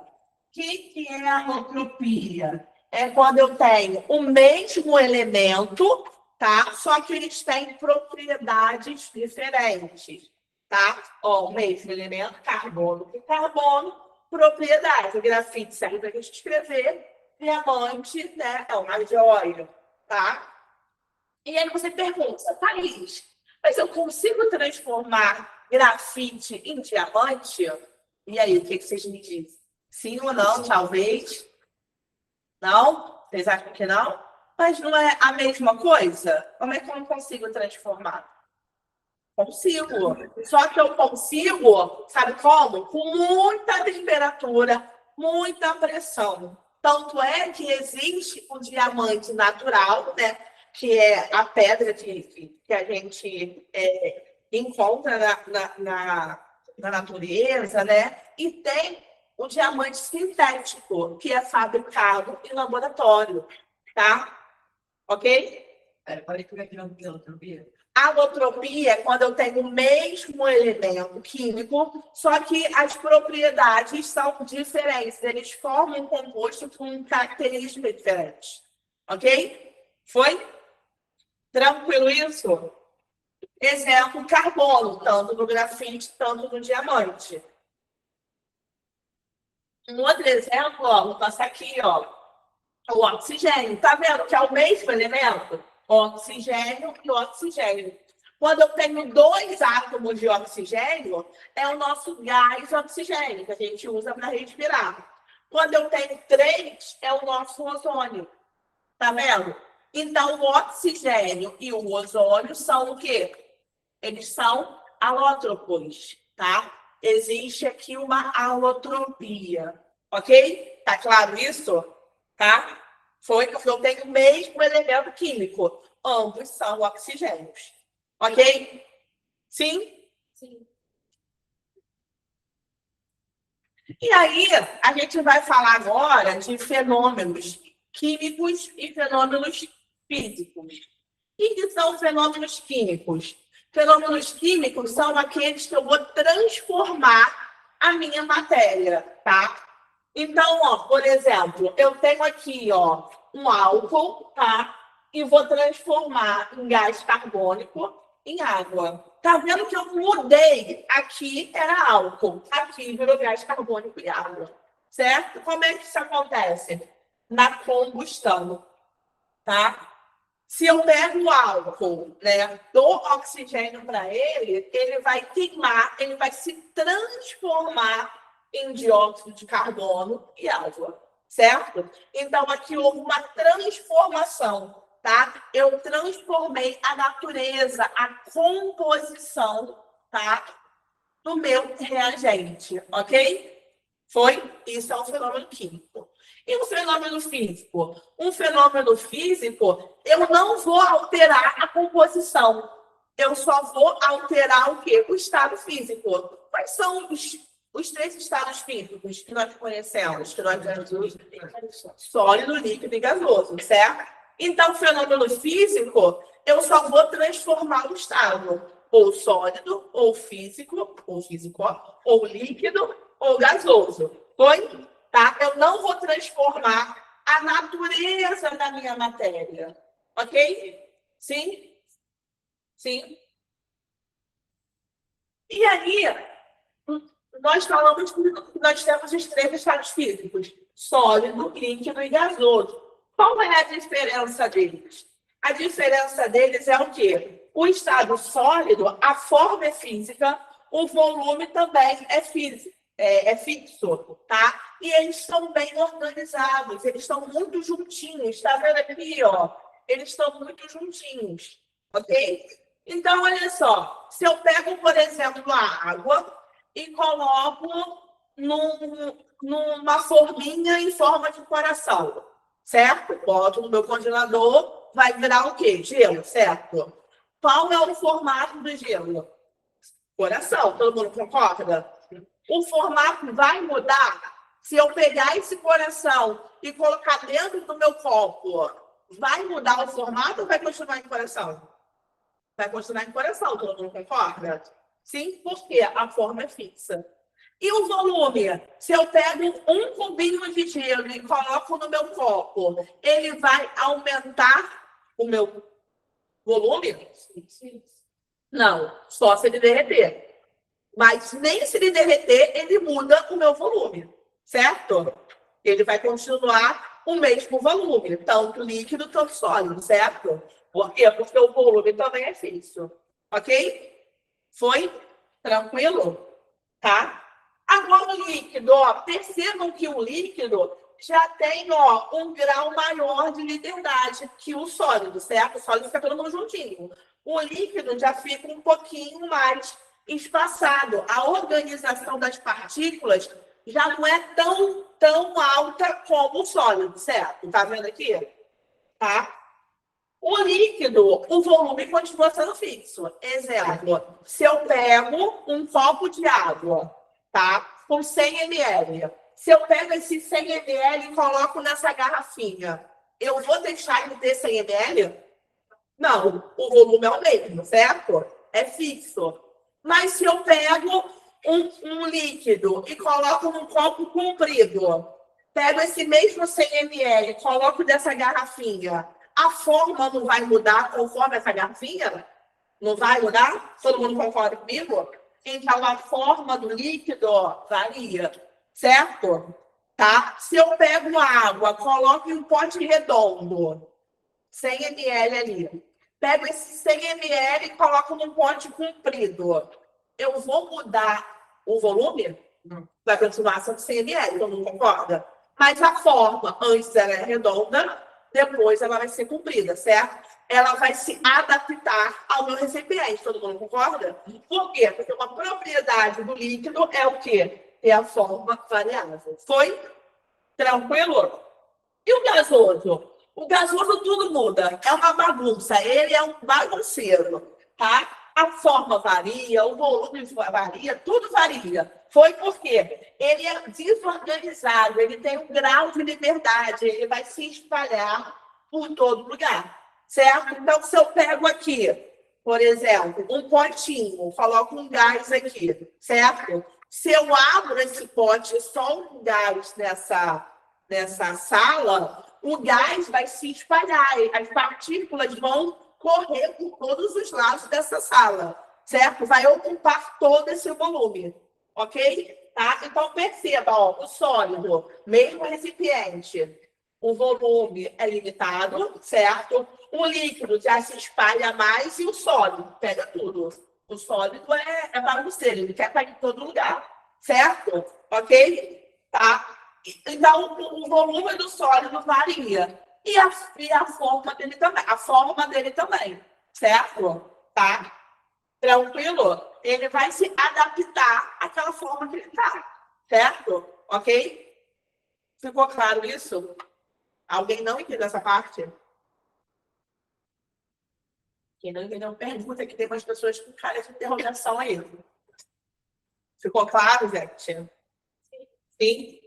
S1: O que é alotropia? É quando eu tenho o mesmo elemento, tá? Só que eles têm propriedades diferentes, tá? Ó, o mesmo elemento, carbono e carbono, propriedade. O grafite serve para a gente escrever, diamante, né? É uma joia, tá? E aí você pergunta, Thaís, mas eu consigo transformar grafite em diamante? E aí, o que vocês me dizem? Sim ou não? Talvez? Não? Vocês acham que não? Mas não é a mesma coisa? Como é que eu não consigo transformar? Consigo. Só que eu consigo, sabe como? Com muita temperatura, muita pressão. Tanto é que existe o diamante natural, né? Que é a pedra que a gente encontra na natureza, né? E tem o diamante sintético, que é fabricado em laboratório, tá? Ok?
S3: Peraí, como é que não tem alotropia?
S1: Alotropia é quando eu tenho o mesmo elemento químico, só que as propriedades são diferentes. Eles formam um composto com características diferentes. Ok? Foi? Tranquilo isso? Exemplo, carbono, tanto no grafite, tanto no diamante. Um outro exemplo, ó, vou passar aqui, ó, o oxigênio. Tá vendo que é o mesmo elemento? Oxigênio e oxigênio. Quando eu tenho 2 átomos de oxigênio, é o nosso gás oxigênio, que a gente usa para respirar. Quando eu tenho 3, é o nosso ozônio. Tá vendo? Então, o oxigênio e o ozônio são o quê? Eles são alótropos, tá? Existe aqui uma alotropia, ok? Tá claro isso? Tá? Foi porque eu tenho o mesmo elemento químico. Ambos são oxigênios. Ok? Sim?
S2: Sim.
S1: E aí, a gente vai falar agora de fenômenos químicos e fenômenos físicos. O que são fenômenos químicos? Fenômenos químicos são aqueles que eu vou transformar a minha matéria, tá? Então, ó, por exemplo, eu tenho aqui, ó, um álcool, tá? E vou transformar em gás carbônico em água. Tá vendo que eu mudei? Aqui era álcool, aqui virou gás carbônico e água, certo? Como é que isso acontece? Na combustão, tá? Se eu pego o álcool, né, dou oxigênio para ele, ele vai queimar, ele vai se transformar em dióxido de carbono e água, certo? Então, aqui houve uma transformação, tá? Eu transformei a natureza, a composição, tá, do meu reagente, ok? Isso é um fenômeno químico. E um fenômeno físico? Um fenômeno físico, eu não vou alterar a composição. Eu só vou alterar o quê? O estado físico. Quais são os 3 estados físicos que nós conhecemos? Que nós temos sólido, líquido e gasoso, certo? Então, fenômeno físico, eu só vou transformar o estado. Ou sólido, ou físico, ou líquido, ou gasoso. Foi? Tá? Eu não vou transformar a natureza da minha matéria. Ok? Sim? Sim? E aí, nós falamos que nós temos os 3 estados físicos: sólido, líquido e gasoso. Qual é a diferença deles? A diferença deles é o quê? O estado sólido, a forma é física, o volume também é físico. É fixo, tá? E eles estão bem organizados, eles estão muito juntinhos, tá vendo aqui, ó? Eles estão muito juntinhos, ok? Então, olha só, se eu pego, por exemplo, a água e coloco numa forminha em forma de coração, certo? Boto no meu congelador, vai virar o quê? Gelo, certo? Qual é o formato do gelo? Coração, todo mundo concorda? O formato vai mudar se eu pegar esse coração e colocar dentro do meu copo. Vai mudar o formato ou vai continuar em coração? Vai continuar em coração, todo mundo concorda? Sim, porque a forma é fixa. E o volume? Se eu pego um cubinho de gelo e coloco no meu copo, ele vai aumentar o meu volume? Não, só se ele derreter. Mas nem se ele derreter, ele muda o meu volume, certo? Ele vai continuar o mesmo volume, tanto líquido quanto sólido, certo? Por quê? Porque o volume também é fixo, ok? Foi? Tranquilo? Tá? Agora o líquido, ó, percebam que o líquido já tem, ó, um grau maior de liberdade que o sólido, certo? O sólido fica todo mundo juntinho. O líquido já fica um pouquinho mais espaçado. A organização das partículas já não é tão alta como o sólido, certo? Tá vendo aqui? Tá? O líquido, o volume continua sendo fixo. Exemplo, se eu pego um copo de água, tá? Com 100 ml. Se eu pego esse 100 ml e coloco nessa garrafinha, eu vou deixar ele ter 100 ml? Não, o volume é o mesmo, certo? É fixo. Mas se eu pego um líquido e coloco num copo comprido, pego esse mesmo 100 ml, coloco dessa garrafinha, a forma não vai mudar conforme essa garrafinha? Não vai mudar? Todo mundo concorda comigo? Então, a forma do líquido varia, certo? Tá? Se eu pego água, coloco em um pote redondo, 100 ml ali, pego esse 100 ml e coloco num pote comprido, eu vou mudar o volume? Não. Vai continuar sendo 100 ml, todo mundo concorda? Mas a forma, antes ela é redonda, depois ela vai ser comprida, certo? Ela vai se adaptar ao meu recipiente, todo mundo concorda? Por quê? Porque uma propriedade do líquido é o quê? É a forma variável. Foi? Tranquilo? E o gasoso? O gasoso tudo muda, é uma bagunça, ele é um bagunceiro, tá? A forma varia, o volume varia, tudo varia. Foi porque ele é desorganizado, ele tem um grau de liberdade, ele vai se espalhar por todo lugar, certo? Então, se eu pego aqui, por exemplo, um potinho, coloco um gás aqui, certo? Se eu abro esse pote, só um gás nessa sala, o gás vai se espalhar, as partículas vão correr por todos os lados dessa sala, certo? Vai ocupar todo esse volume, ok? Tá? Então, perceba, ó, o sólido, mesmo recipiente, o volume é limitado, certo? O líquido já se espalha mais e o sólido pega tudo. O sólido é bagunceiro, ele quer estar em todo lugar, certo? Ok? Tá? Então, o volume do sólido varia. E a forma dele também. A forma dele também, certo? Tá? Tranquilo? Ele vai se adaptar àquela forma que ele está, certo? Ok? Ficou claro isso? Alguém não entendeu essa parte? Quem não entendeu, pergunta, que tem umas pessoas com cara de interrogação aí. Ficou claro, gente? Sim?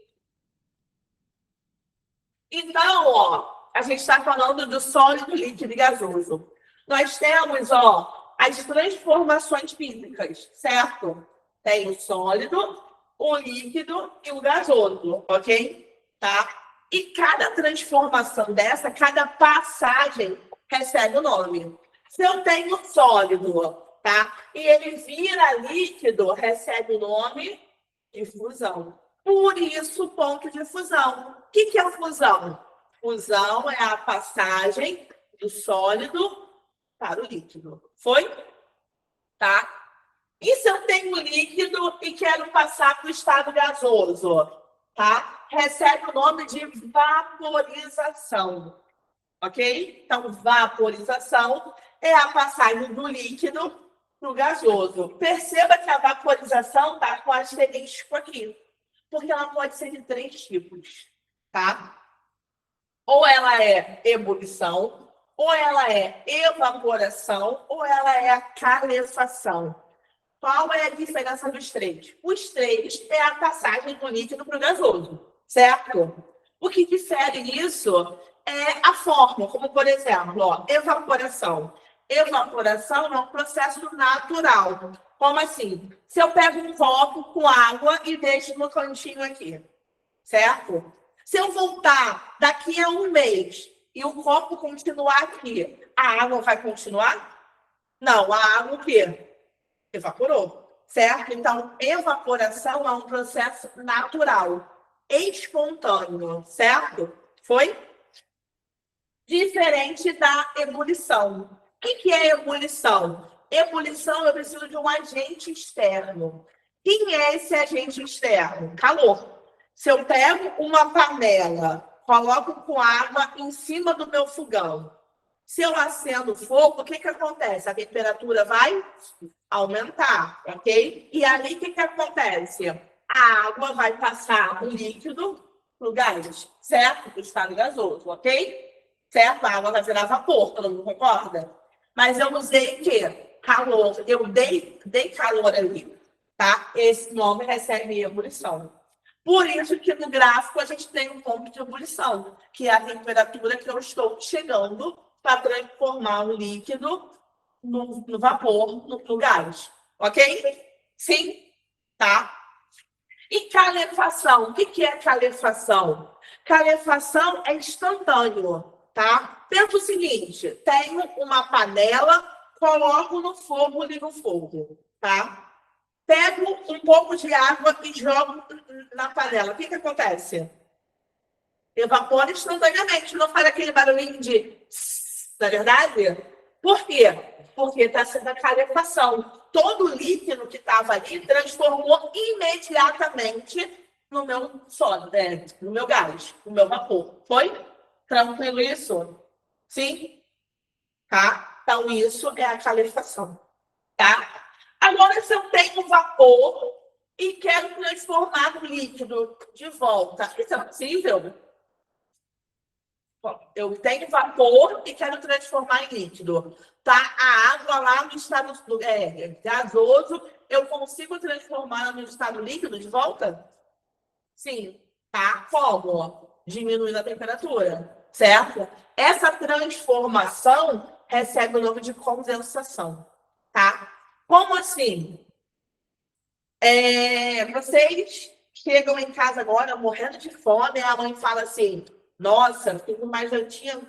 S1: Então, ó, a gente está falando do sólido, líquido e gasoso. Nós temos, ó, as transformações físicas, certo? Tem o sólido, o líquido e o gasoso, ok? Tá? E cada transformação dessa, cada passagem recebe o nome. Se eu tenho sólido, tá? E ele vira líquido, recebe o nome de fusão. Por isso, ponto de fusão. O que é a fusão? Fusão é a passagem do sólido para o líquido. Foi? Tá? E se eu tenho líquido e quero passar para o estado gasoso? Tá? Recebe o nome de vaporização. Ok? Então, vaporização é a passagem do líquido para o gasoso. Perceba que a vaporização está com asterisco aqui, porque ela pode ser de 3 tipos, tá? Ou ela é ebulição, ou ela é evaporação, ou ela é a calefação. Qual é a diferença dos 3? Os 3 é a passagem do líquido para o gasoso, certo? O que difere isso é a forma, como por exemplo, ó, evaporação. Evaporação é um processo natural. Como assim? Se eu pego um copo com água e deixo no cantinho aqui, certo? Se eu voltar daqui a um mês e o copo continuar aqui, a água vai continuar? Não, a água o quê? Evaporou, certo? Então, evaporação é um processo natural, espontâneo, certo? Foi? Diferente da ebulição. O que é ebulição? Ebulição, eu preciso de um agente externo. Quem é esse agente externo? Calor. Se eu pego uma panela, coloco com água em cima do meu fogão, se eu acendo o fogo, o que acontece? A temperatura vai aumentar, ok? E ali, o que acontece? A água vai passar o líquido para o gás, certo? Para o estado gasoso, ok? Certo? A água vai virar vapor, todo mundo concorda? Mas eu usei o quê? Calor. Eu dei calor ali, tá? Esse nome recebe ebulição. Por isso que no gráfico a gente tem um ponto de ebulição, que é a temperatura que eu estou chegando para transformar o líquido no vapor, no gás. Ok? Sim? Tá? E calefação? O que é calefação? Calefação é instantâneo, tá? Pensa o seguinte, tenho uma panela, coloco no fogo, ligo o fogo, tá? Pego um pouco de água e jogo na panela. O que acontece? Evapora instantaneamente, não faz aquele barulhinho de... Não é verdade? Por quê? Porque está sendo a calefação. Todo o líquido que estava ali transformou imediatamente no meu sólido, no meu gás, no meu vapor. Foi? Tranquilo isso? Sim? Tá? Então, isso é a calefação. Tá? Agora, se eu tenho vapor e quero transformar no líquido de volta, isso é possível? Bom, eu tenho vapor e quero transformar em líquido. Tá? A água lá no estado gasoso, eu consigo transformar no estado líquido de volta? Sim. Tá? Como? Diminuindo a temperatura, certo? Essa transformação recebe o nome de condensação. Tá? Como assim? Vocês chegam em casa agora morrendo de fome e a mãe fala assim, nossa, fiz uma jantinha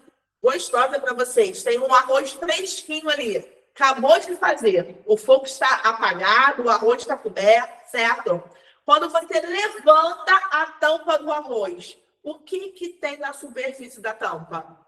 S1: gostosa para vocês. Tem um arroz fresquinho ali. Acabou de fazer. O fogo está apagado, o arroz está coberto, certo? Quando você levanta a tampa do arroz, O que tem na superfície da tampa?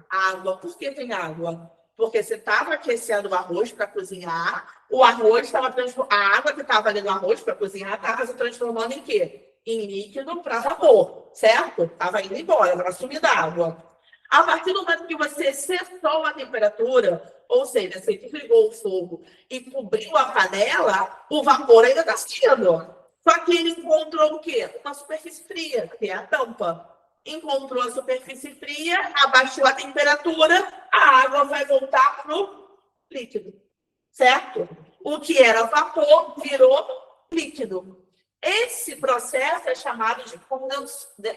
S1: Água. Por que tem água? Porque você estava aquecendo o arroz para cozinhar, o arroz estava transformando, a água que estava ali no arroz para cozinhar estava se transformando em quê? Em líquido para vapor, certo? Estava indo embora, estava sumindo a água. A partir do momento que você cessou a temperatura, ou seja, você desligou o fogo e cobriu a panela, o vapor ainda está saindo. Só que ele encontrou o quê? Uma superfície fria, que é a tampa. Encontrou a superfície fria, abaixou a temperatura, a água vai voltar para o líquido, certo? O que era vapor virou líquido. Esse processo é chamado de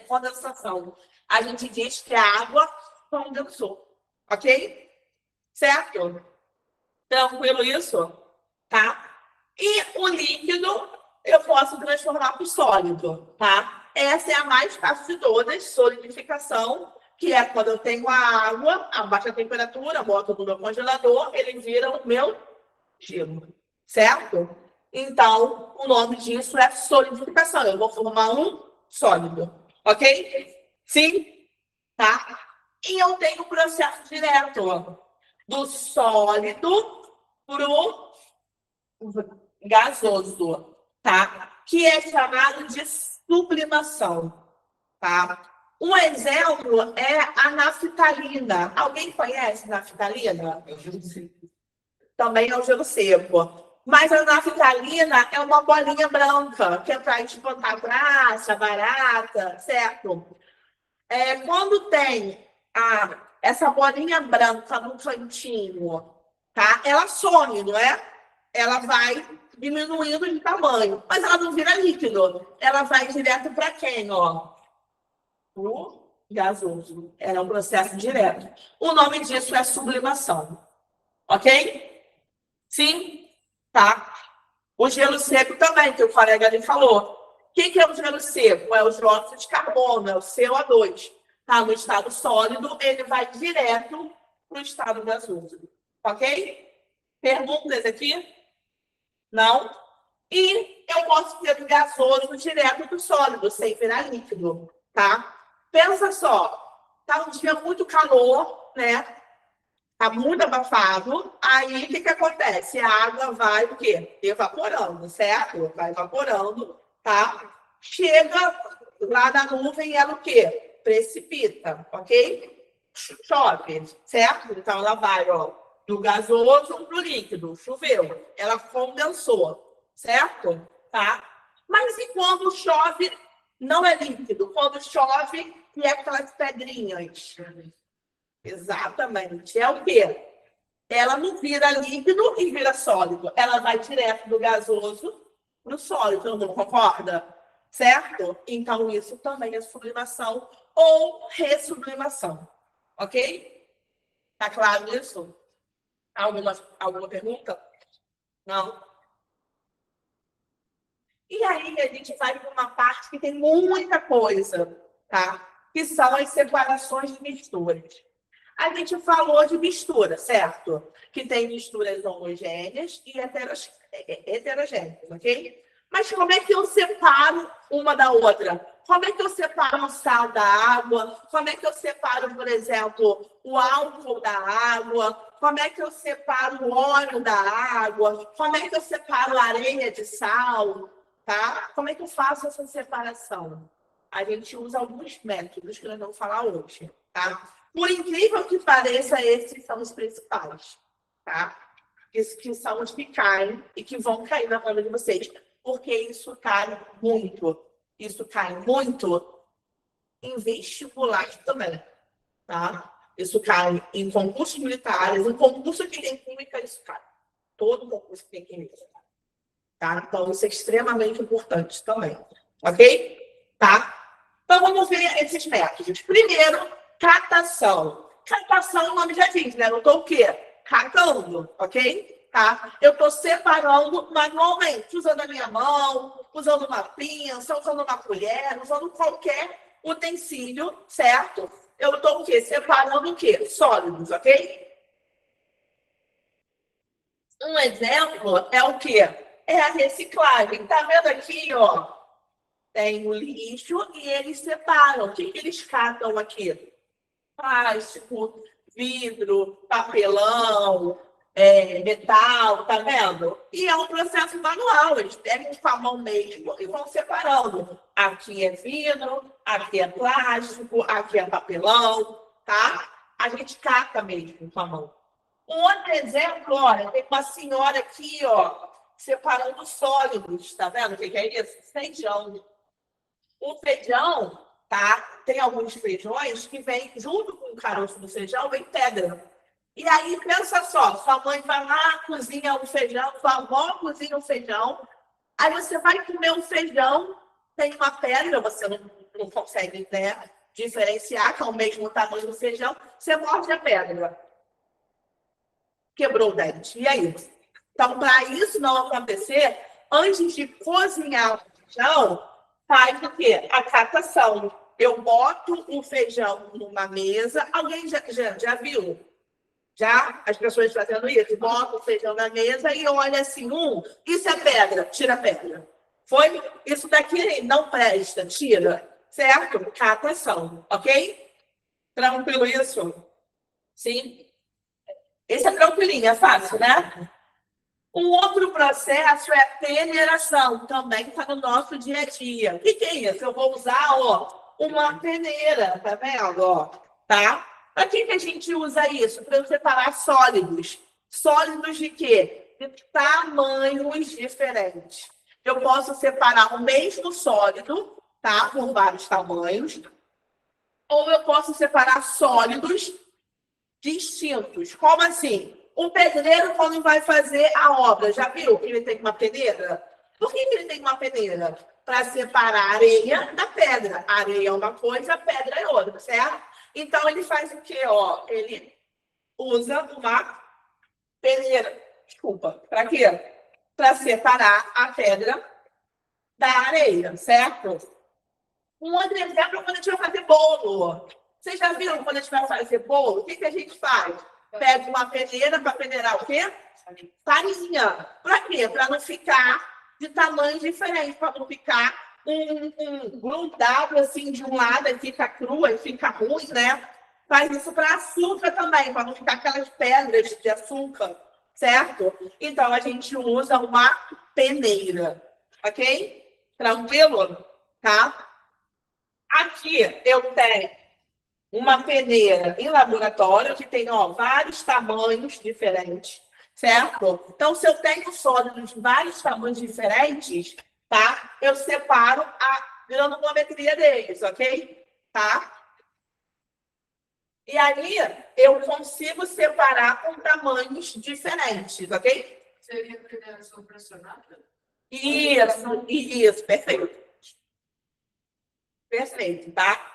S1: condensação. A gente diz que a água condensou, ok? Certo? Tranquilo isso? Tá? E o líquido eu posso transformar para o sólido, tá? Essa é a mais fácil de todas, solidificação, que é quando eu tenho a água a baixa temperatura, boto no meu congelador, ele vira o meu gelo, certo? Então, o nome disso é solidificação. Eu vou formar um sólido, ok? Sim? Tá? E eu tenho o processo direto, ó, do sólido para o gasoso, tá? Que é chamado de sublimação, tá? Um exemplo é a naftalina. Alguém conhece naftalina? Também é o gelo seco. Mas a naftalina é uma bolinha branca, que é para espantar praça, barata, certo? Quando tem essa bolinha branca no cantinho, tá? Ela some, não é? Ela vai diminuindo de tamanho, mas ela não vira líquido. Ela vai direto para quem, ó? O gasoso. É um processo direto. O nome disso é sublimação. Ok? Sim? Tá? O gelo seco também, que o colega ali falou. O que é o gelo seco? É o dióxido de carbono, é o CO2. Tá? No estado sólido, ele vai direto para o estado gasoso. Ok? Perguntas aqui? Não? E eu posso ter do gasoso direto do sólido, sem virar líquido. Tá? Pensa só. Tá um dia muito calor, né? Tá muito abafado. Aí, o que acontece? A água vai o quê? Evaporando, certo? Vai evaporando, tá? Chega lá na nuvem e ela o quê? Precipita, ok? Chove, certo? Então, ela vai, ó, do gasoso para o líquido. Choveu. Ela condensou, certo? Tá? Mas e quando chove, não é líquido? Quando chove, e é aquelas pedrinhas. Exatamente. É o quê? Ela não vira líquido e vira sólido. Ela vai direto do gasoso para o sólido. Todo mundo concorda? Certo? Então, isso também é sublimação ou ressublimação. Ok? Tá claro isso? Alguma pergunta? Não? E aí, a gente vai para uma parte que tem muita coisa, tá? Que são as separações de misturas. A gente falou de mistura, certo? Que tem misturas homogêneas e heterogêneas, ok? Mas como é que eu separo uma da outra? Como é que eu separo o sal da água? Como é que eu separo, por exemplo, o álcool da água? Como é que eu separo o óleo da água? Como é que eu separo a areia de sal? Tá? Como é que eu faço essa separação? A gente usa alguns métodos que nós vamos falar hoje, tá? Por incrível que pareça, esses são os principais, tá? Que são os que caem e que vão cair na mão de vocês, porque isso cai muito. Isso cai muito em vestibular também, tá? Isso cai em concursos militares, em concurso que tem química, isso cai. Todo concurso que tem química, tá? Então, isso é extremamente importante também, ok? Tá? Então, vamos ver esses métodos. Primeiro, catação. Catação, o nome já diz, né? Eu estou o quê? Catando, ok? Tá? Eu estou separando manualmente, usando a minha mão, usando uma pinça, usando uma colher, usando qualquer utensílio, certo? Eu estou o quê? Separando o quê? Sólidos, ok? Um exemplo é o quê? É a reciclagem. Tá vendo aqui, ó? tem o lixo e eles separam. O que eles catam aqui? Plástico, vidro, papelão, metal, tá vendo? E é um processo manual, eles pegam com a mão mesmo e vão separando. Aqui é vidro, aqui é plástico, aqui é papelão, tá? A gente cata mesmo com a mão. Um outro exemplo, olha, tem uma senhora aqui, ó, separando sólidos, tá vendo o que é isso? Feijão. O feijão, tá? Tem alguns feijões que vem junto com o caroço do feijão, vem pedra. E aí, pensa só, sua mãe vai lá, cozinha o feijão, sua avó cozinha o feijão, aí você vai comer o feijão, tem uma pedra, você não consegue, né, diferenciar, que é o mesmo tamanho do feijão, você morde a pedra. Quebrou o dente. E aí? Então, para isso não acontecer, antes de cozinhar o feijão, faz o quê? A catação. Eu boto o feijão numa mesa. Alguém já viu? Já? As pessoas fazendo isso? Botam o feijão na mesa e olha assim, isso é pedra, tira a pedra. Foi? Isso daqui não presta, tira. Certo? Catação, ok? Tranquilo isso? Sim? Esse é tranquilinho, é fácil, né? Um outro processo é peneiração, também está no nosso dia a dia. O que é isso? Eu vou usar, ó, uma peneira, tá vendo? Ó, tá? Para que a gente usa isso? Para separar sólidos. Sólidos de quê? De tamanhos diferentes. Eu posso separar o mesmo sólido, tá? Por vários tamanhos. Ou eu posso separar sólidos distintos. Como assim? O pedreiro, quando vai fazer a obra, já viu que ele tem uma peneira? Por que ele tem uma peneira? Para separar a areia da pedra. A areia é uma coisa, a pedra é outra, certo? Então, ele faz o quê? Ó, ele usa uma peneira. Desculpa. Para quê? Para separar a pedra da areia, certo? Um outro exemplo é quando a gente vai fazer bolo. Vocês já viram quando a gente vai fazer bolo? O que a gente faz? Pega uma peneira para peneirar o quê? Farinha. Para quê? Para não ficar de tamanhos diferentes, para não ficar grudado assim de um lado e fica cru e fica ruim, né? Faz isso para açúcar também, para não ficar aquelas pedras de açúcar, certo? Então a gente usa uma peneira, ok? Tranquilo? Tá? Aqui eu tenho uma peneira em laboratório que tem, ó, vários tamanhos diferentes, certo? Então, se eu tenho sólidos de vários tamanhos diferentes, tá? Eu separo a granulometria deles, ok? Tá? E aí, eu consigo separar com tamanhos diferentes, ok?
S2: Seria peneiração pressionada?
S1: Isso, perfeito. Perfeito, tá?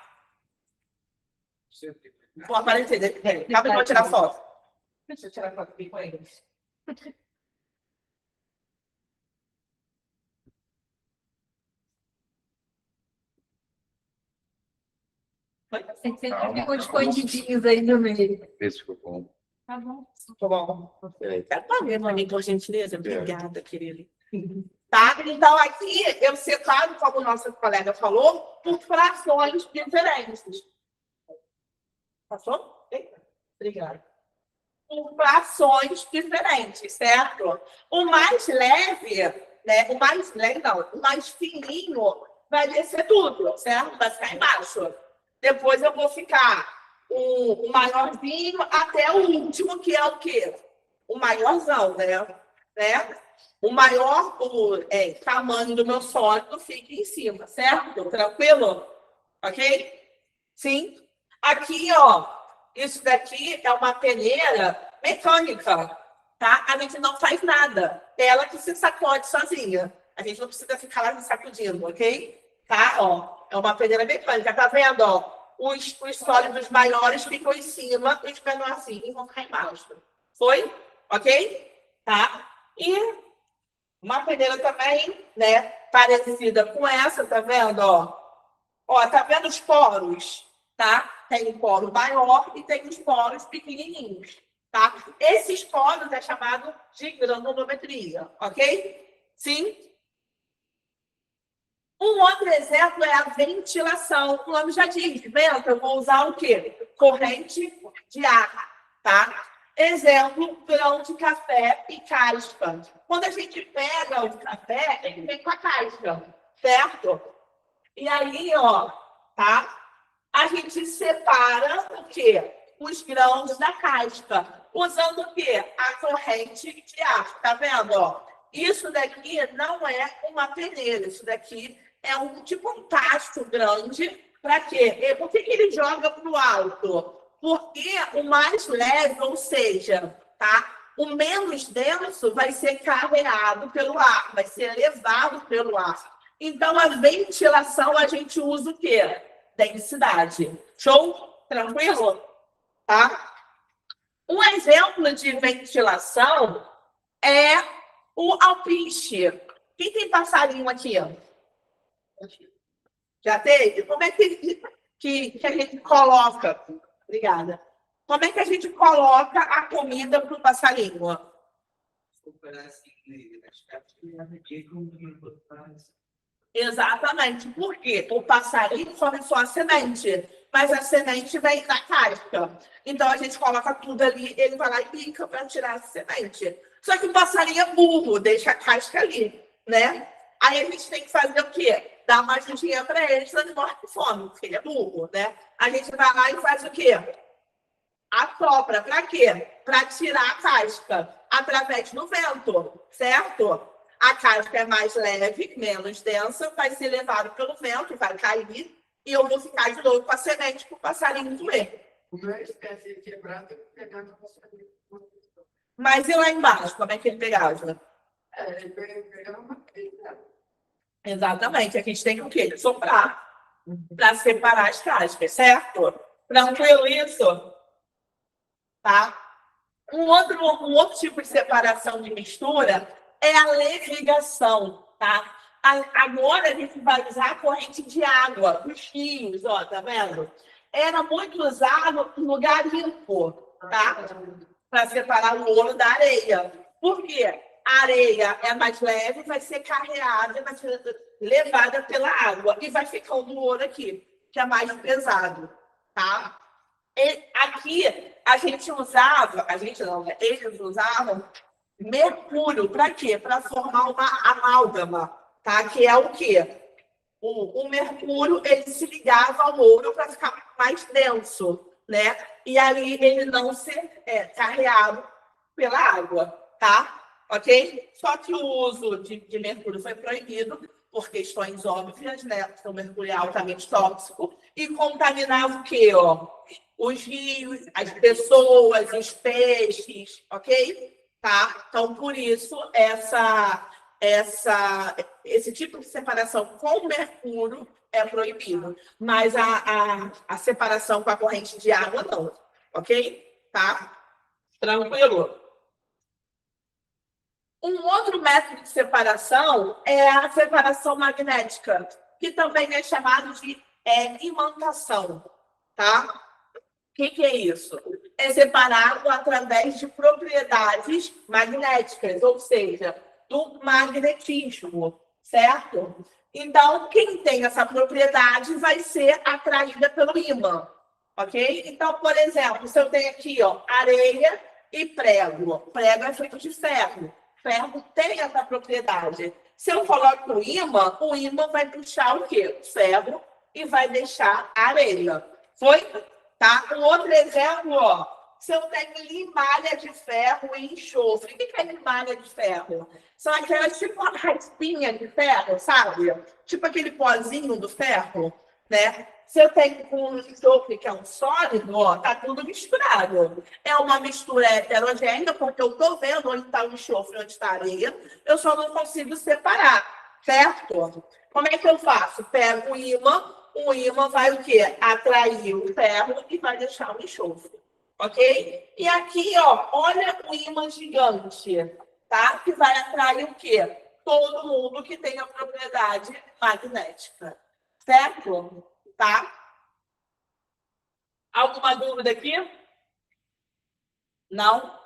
S1: Vou aparecer. Acaba de eu tirar foto. Deixa eu tirar foto aqui com eles.
S4: Ficou escondidinhos aí no meio.
S5: Esse ficou bom.
S4: Tá bom.
S1: Tá bom. Tá mesmo ali, por gentileza. Obrigada, querido. Tá? Então, aqui eu separo, como o nosso colega falou, por frações diferentes. Passou? Eita. Obrigada. Por frações diferentes, certo? O mais leve, né? O mais leve, não, o mais fininho vai descer tudo, certo? Vai ficar embaixo. Depois eu vou ficar o maiorzinho até o último, que é o quê? O maiorzão, né? O maior tamanho do meu sólido fica em cima, certo? Tranquilo? Ok? Sim? Aqui, ó, isso daqui é uma peneira mecânica, tá? A gente não faz nada. Ela que se sacode sozinha. A gente não precisa ficar lá se sacudindo, ok? Tá? Ó, é uma peneira mecânica. Tá vendo, ó? Os sólidos maiores ficam em cima e os menorzinhos vão ficar embaixo. Foi? Ok? Tá? E uma peneira também, né? Parecida com essa, tá vendo, ó? Ó, tá vendo os poros? Tá? Tem um poro maior e tem os poros pequenininhos, tá? Esses poros é chamado de granulometria, ok? Sim? Um outro exemplo é a ventilação. O nome já diz, vento, eu vou usar o quê? Corrente de ar, tá? Exemplo, grão de café e casca. Quando a gente pega o café, ele vem com a casca, certo? E aí, ó, tá? A gente separa o quê? Os grãos da casca, usando o quê? A corrente de ar, tá vendo, ó? Isso daqui não é uma peneira, isso daqui é um tipo um tacho grande. Para quê? Por que ele joga para o alto? Porque o mais leve, ou seja, tá? O menos denso vai ser carregado pelo ar, vai ser levado pelo ar. Então, a ventilação, a gente usa o quê? Densidade. Show? Tranquilo? Tá? Um exemplo de ventilação é o alpiste. Quem tem passarinho aqui? Já teve? Como é que a gente coloca? Obrigada. Como é que a gente coloca a comida para o passarinho? Exatamente. Por quê? O passarinho come só a semente, mas a semente vem na casca. Então a gente coloca tudo ali, ele vai lá e pica para tirar a semente. Só que o passarinho é burro, deixa a casca ali, né? Aí a gente tem que fazer o quê? Dar uma ajudinha para ele, senão ele morre de fome, porque ele é burro, né? A gente vai lá e faz o quê? Assopra. Para quê? Para tirar a casca através do vento, certo? A casca é mais leve, menos densa, vai ser levado pelo vento, vai cair, e eu vou ficar de novo com a semente para o passarinho comer.
S2: Como é espécie quebrada, pegando a passarinho.
S1: Mas e lá embaixo, como é que ele pegava?
S2: Pegando uma pedra.
S1: Exatamente, a gente tem o quê? Soprar para separar as cascas, certo? Tranquilo isso? Tá? Um outro tipo de separação de mistura é a levigação, tá? Agora a gente vai usar a corrente de água, os fios, ó, tá vendo? Era muito usado no lugar limpo, tá? Para separar o ouro da areia. Por quê? A areia é mais leve, vai ser carreada, vai ser levada pela água e vai ficando o ouro aqui, que é mais pesado, tá? E aqui a gente usava, a gente não, né? Eles usavam mercúrio. Para quê? Para formar uma amálgama, tá? Que é o quê? O mercúrio, ele se ligava ao ouro para ficar mais denso, né? E aí ele não ser carreado pela água, tá? Ok? Só que o uso de mercúrio foi proibido por questões óbvias, né? Porque o mercúrio é altamente tóxico e contaminava o quê, ó? Os rios, as pessoas, os peixes, ok? Tá? Então, por isso, esse tipo de separação com mercúrio é proibido, mas a separação com a corrente de água não, ok? Tá? Tranquilo? Um outro método de separação é a separação magnética, que também é chamado de imantação, tá? O que é isso? É separado através de propriedades magnéticas, ou seja, do magnetismo, certo? Então, quem tem essa propriedade vai ser atraída pelo ímã, ok? Então, por exemplo, se eu tenho aqui, ó, areia e prego. Prego é feito de ferro. Ferro tem essa propriedade. Se eu coloco o ímã vai puxar o quê? O ferro e vai deixar a areia. Foi? Tá? Um outro exemplo, ó. Se eu tenho limalha de ferro e enxofre. O que é limalha de ferro? São aquelas tipo uma raspinha de ferro, sabe? Tipo aquele pozinho do ferro, né? Se eu tenho um enxofre que é um sólido, ó, tá tudo misturado. É uma mistura heterogênea, porque eu tô vendo onde está o enxofre, onde está a areia. Eu só não consigo separar, certo? Como é que eu faço? Pego o ímã vai o quê? Atrair o ferro e vai deixar o enxofre, ok? E aqui, ó, olha o ímã gigante, tá? Que vai atrair o quê? Todo mundo que tem a propriedade magnética, certo? Tá? Alguma dúvida aqui? Não?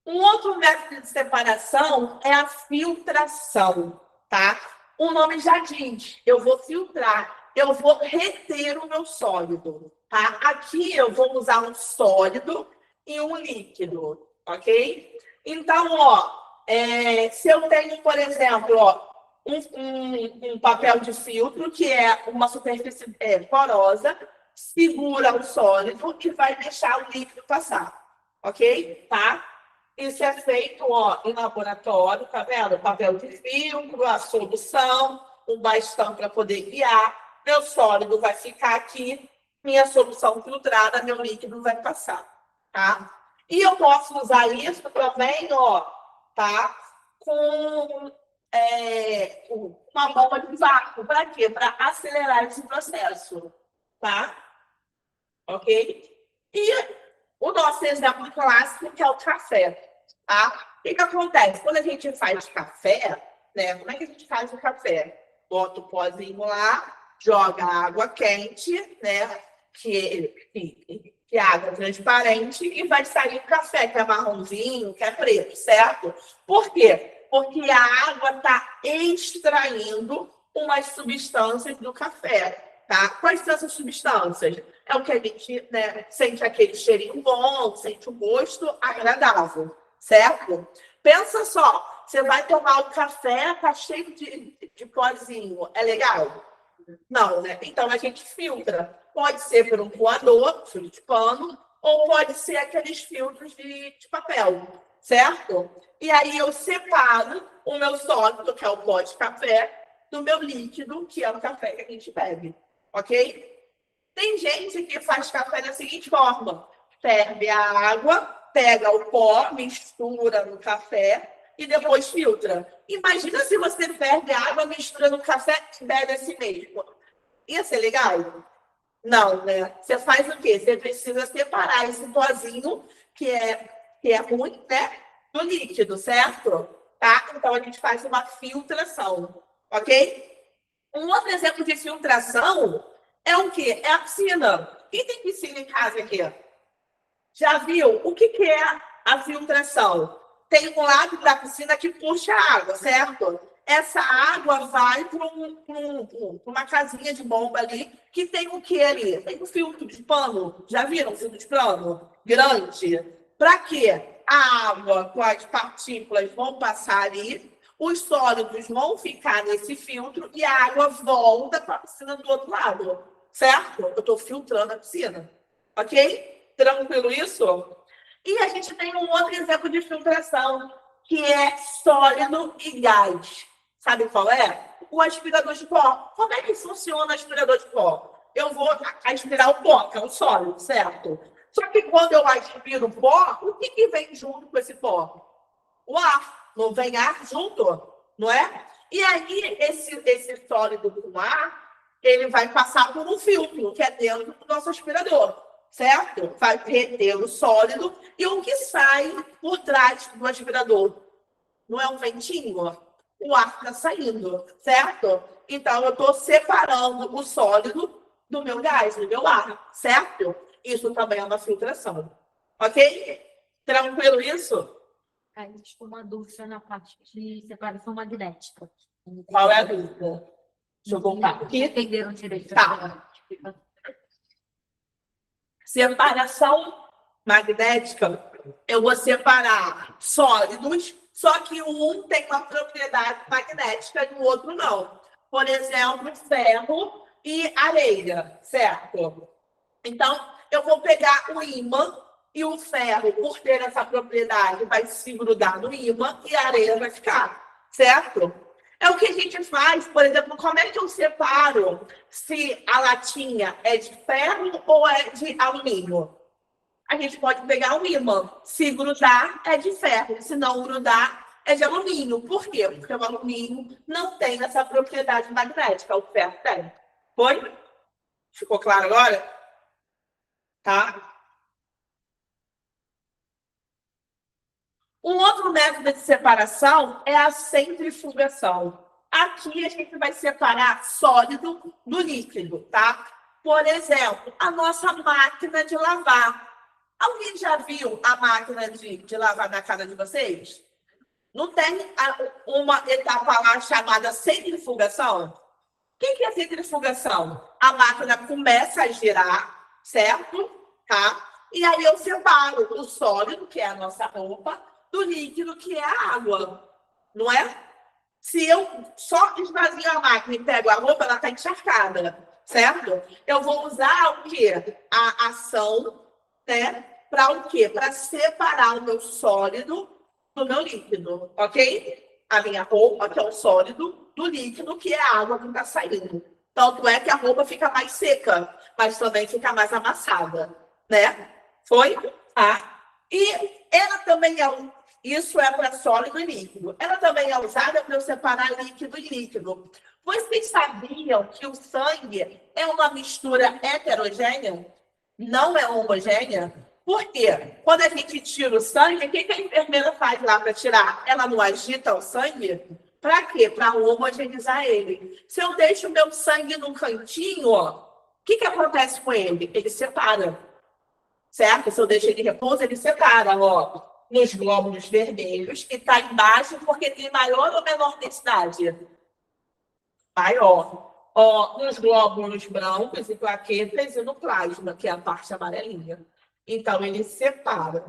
S1: Um outro método de separação é a filtração, tá? O nome já diz, eu vou filtrar, eu vou reter o meu sólido, tá? Aqui eu vou usar um sólido e um líquido, ok? Então, ó, se eu tenho, por exemplo, ó, um papel de filtro, que é uma superfície porosa, segura o sólido e vai deixar o líquido passar, ok? Tá? Isso é feito, ó, em laboratório, tá vendo? Papel de filtro, a solução, um bastão para poder guiar. Meu sólido vai ficar aqui, minha solução filtrada, meu líquido vai passar, tá? E eu posso usar isso também, ó, tá? Com uma bomba de vácuo. Para quê? Para acelerar esse processo, tá? Ok? E o nosso exemplo clássico, que é o café. Tá? O que acontece? Quando a gente faz café, né? Como é que a gente faz o café? Bota o pozinho lá, joga água quente, né? Que é água transparente, e vai sair o café, que é marronzinho, que é preto, certo? Por quê? Porque a água está extraindo umas substâncias do café, tá? Quais são essas substâncias? É o que a gente, né, sente aquele cheirinho bom, sente o gosto agradável, certo? Pensa só, você vai tomar o café, tá cheio de pozinho, é legal? Não, né? Então a gente filtra. Pode ser por um coador, filtro de pano, ou pode ser aqueles filtros de papel, certo? E aí eu separo o meu sólido, que é o pó de café, do meu líquido, que é o café que a gente bebe, ok? Tem gente que faz café da seguinte forma: ferve a água, pega o pó, mistura no café e depois filtra. Imagina se você ferve a água, mistura no café e bebe assim mesmo. Ia ser legal? Não, né? Você faz o quê? Você precisa separar esse pozinho, que é ruim, né? Do líquido, certo? Tá? Então, a gente faz uma filtração, ok? Um outro exemplo de filtração é o quê? É a piscina. Quem tem piscina em casa aqui? Já viu? O que é a filtração? Tem um lado da piscina que puxa a água, certo? Essa água vai para uma casinha de bomba ali, que tem o que ali? Tem um filtro de pano. Já viram o filtro de pano? Grande. Para quê? A água com as partículas vão passar ali, os sólidos vão ficar nesse filtro e a água volta para a piscina do outro lado. Certo? Eu estou filtrando a piscina. Ok? Tranquilo isso? E a gente tem um outro exemplo de filtração, que é sólido e gás. Sabe qual é? O aspirador de pó. Como é que funciona o aspirador de pó? Eu vou aspirar o pó, que é o sólido, certo? Só que quando eu aspiro o pó, o que vem junto com esse pó? O ar. Não vem ar junto, não é? E aí, esse sólido com ar, ele vai passar por um filtro, que é dentro do nosso aspirador, certo? Vai reter o sólido e o que sai por trás do aspirador? Não é um ventinho? O ar está saindo, certo? Então, eu estou separando o sólido do meu gás, do meu ar, certo? Isso também é uma filtração. Ok? Tranquilo isso?
S4: Aí, tipo, uma dúvida na parte de separação magnética.
S1: Qual é a dúvida? Deixa eu voltar aqui.
S4: Entenderam direito?
S1: Tá. Separação magnética, eu vou separar sólidos, só que um tem uma propriedade magnética e o outro não. Por exemplo, ferro e areia, certo? Então, eu vou pegar o ímã e o ferro, por ter essa propriedade, vai se grudar no ímã e a areia vai ficar, certo? É o que a gente faz, por exemplo, como é que eu separo se a latinha é de ferro ou é de alumínio? A gente pode pegar o ímã. Se grudar, é de ferro. Se não grudar, é de alumínio. Por quê? Porque o alumínio não tem essa propriedade magnética. O ferro tem. Foi? Ficou claro agora? Tá? Um outro método de separação é a centrifugação. Aqui a gente vai separar sólido do líquido, tá? Por exemplo, a nossa máquina de lavar. Alguém já viu a máquina de lavar na casa de vocês? Não tem uma etapa lá chamada centrifugação? O que é centrifugação? A máquina começa a girar, certo? Tá? E aí eu separo o sólido, que é a nossa roupa, do líquido, que é a água. Não é? Se eu só esvazio a máquina e pego a roupa, ela está encharcada, certo? Eu vou usar o quê? A ação, né? Para o quê? Para separar o meu sólido do meu líquido, ok? A minha roupa, que é o sólido, do líquido, que é a água que está saindo. Tanto é que a roupa fica mais seca, mas também fica mais amassada, né? Foi? Tá? E ela também isso é para sólido e líquido. Ela também é usada para eu separar líquido e líquido. Vocês sabiam que o sangue é uma mistura heterogênea? Não é homogênea? Por quê? Quando a gente tira o sangue, o que a enfermeira faz lá para tirar? Ela não agita o sangue? Para quê? Para homogeneizar ele. Se eu deixo o meu sangue num cantinho, o que acontece com ele? Ele separa. Certo? Se eu deixo ele em repouso, ele separa, ó, nos glóbulos vermelhos, que está embaixo porque tem maior ou menor densidade? Maior. Ó, nos glóbulos brancos e plaquetas e no plasma, que é a parte amarelinha. Então, ele separa.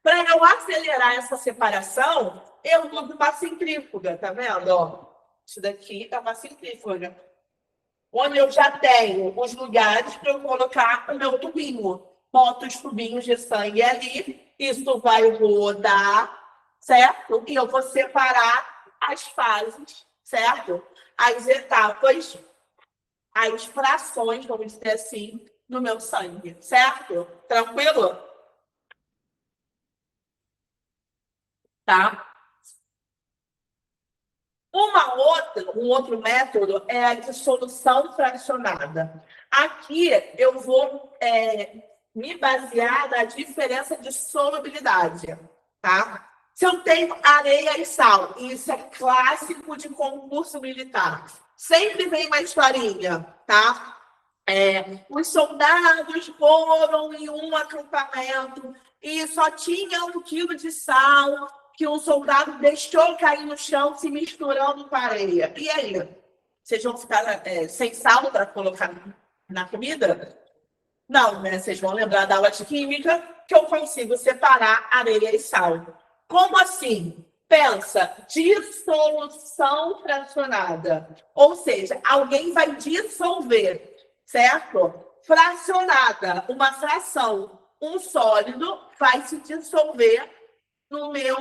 S1: Para eu acelerar essa separação, eu uso uma centrífuga, tá vendo? Ó, isso daqui é uma centrífuga. Onde eu já tenho os lugares para eu colocar o meu tubinho. Boto os tubinhos de sangue ali, isso vai rodar, certo? E eu vou separar as fases, certo? As etapas, as frações, vamos dizer assim, do meu sangue, certo? Tranquilo? Tá? Um outro método é a dissolução fracionada. Aqui eu vou me basear na diferença de solubilidade, tá? Se eu tenho areia e sal, isso é clássico de concurso militar. Sempre vem uma historinha, tá? Os soldados foram em um acampamento e só tinha 1 quilo de sal que um soldado deixou cair no chão se misturando com a areia. E aí? Vocês vão ficar sem sal para colocar na comida? Não, né? Vocês vão lembrar da aula de química que eu consigo separar areia e sal. Como assim? Pensa, dissolução fracionada. Ou seja, alguém vai dissolver, certo? Fracionada, uma fração. Um sólido vai se dissolver no meu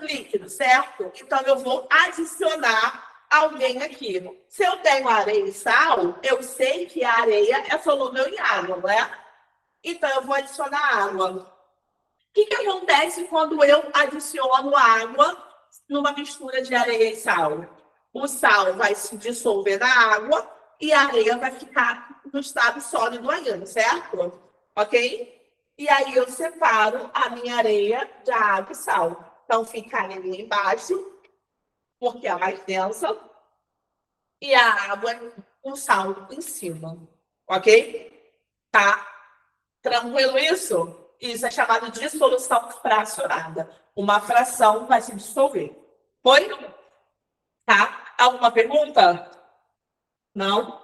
S1: líquido, certo? Então, eu vou adicionar alguém aqui. Se eu tenho areia e sal, eu sei que a areia é solúvel em água, não é? Então, eu vou adicionar água. O que acontece quando eu adiciono água numa mistura de areia e sal? O sal vai se dissolver na água e a areia vai ficar no estado sólido ainda, certo? Ok? E aí eu separo a minha areia da água e sal. Então, fica a areia embaixo, porque é mais densa, e a água com sal em cima. Ok? Tá? Tranquilo isso? Isso é chamado de dissolução fracionada. Uma fração vai se dissolver. Foi? Tá? Alguma pergunta? Não?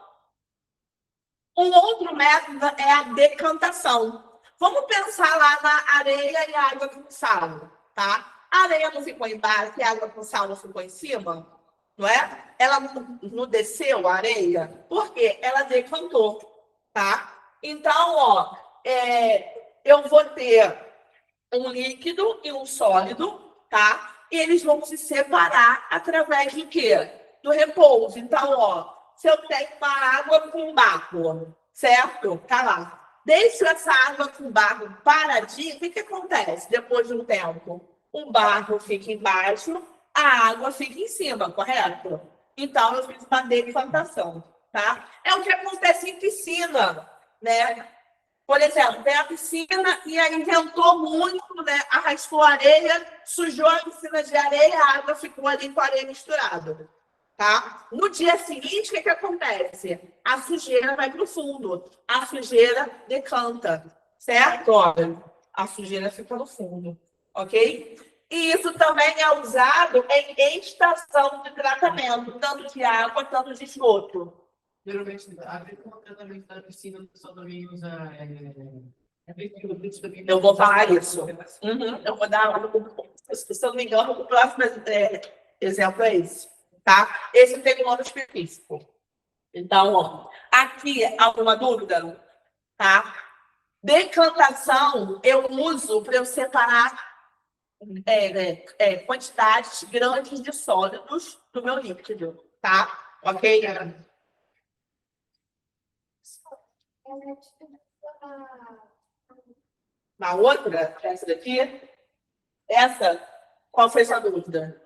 S1: Um outro método é a decantação. Vamos pensar lá na areia e água com sal, tá? A areia não ficou embaixo e a água com sal não ficou em cima, não é? Ela não desceu a areia, por quê? Ela decantou, tá? Então, ó, eu vou ter um líquido e um sólido, tá? E eles vão se separar através do quê? Do repouso. Então, ó, se eu tenho uma água com barro, certo? Tá lá. Deixo essa água com barro paradinha, o que acontece depois de um tempo? O barro fica embaixo, a água fica em cima, correto? Então, eu fiz uma decantação, tá? É o que acontece em piscina, né? Por exemplo, tem a piscina e aí ventou muito, né? Arrastou areia, sujou a piscina de areia, a água ficou ali com a areia misturada. Tá? No dia seguinte, o que acontece? A sujeira vai para o fundo. A sujeira decanta. Certo? Olha, a sujeira fica no fundo. Ok? E isso também é usado em estação de tratamento, tanto de água quanto de esgoto.
S2: Geralmente, a ver com o tratamento da piscina, o pessoal também usa.
S1: Eu vou falar isso. Eu vou dar, se eu não me engano, o próximo exemplo é esse, tá? Esse tem um nome específico. Então, ó, aqui, alguma dúvida? Tá? Decantação eu uso para eu separar quantidades grandes de sólidos do meu líquido, tá? Ok? Na outra, essa daqui, essa, qual foi sua dúvida?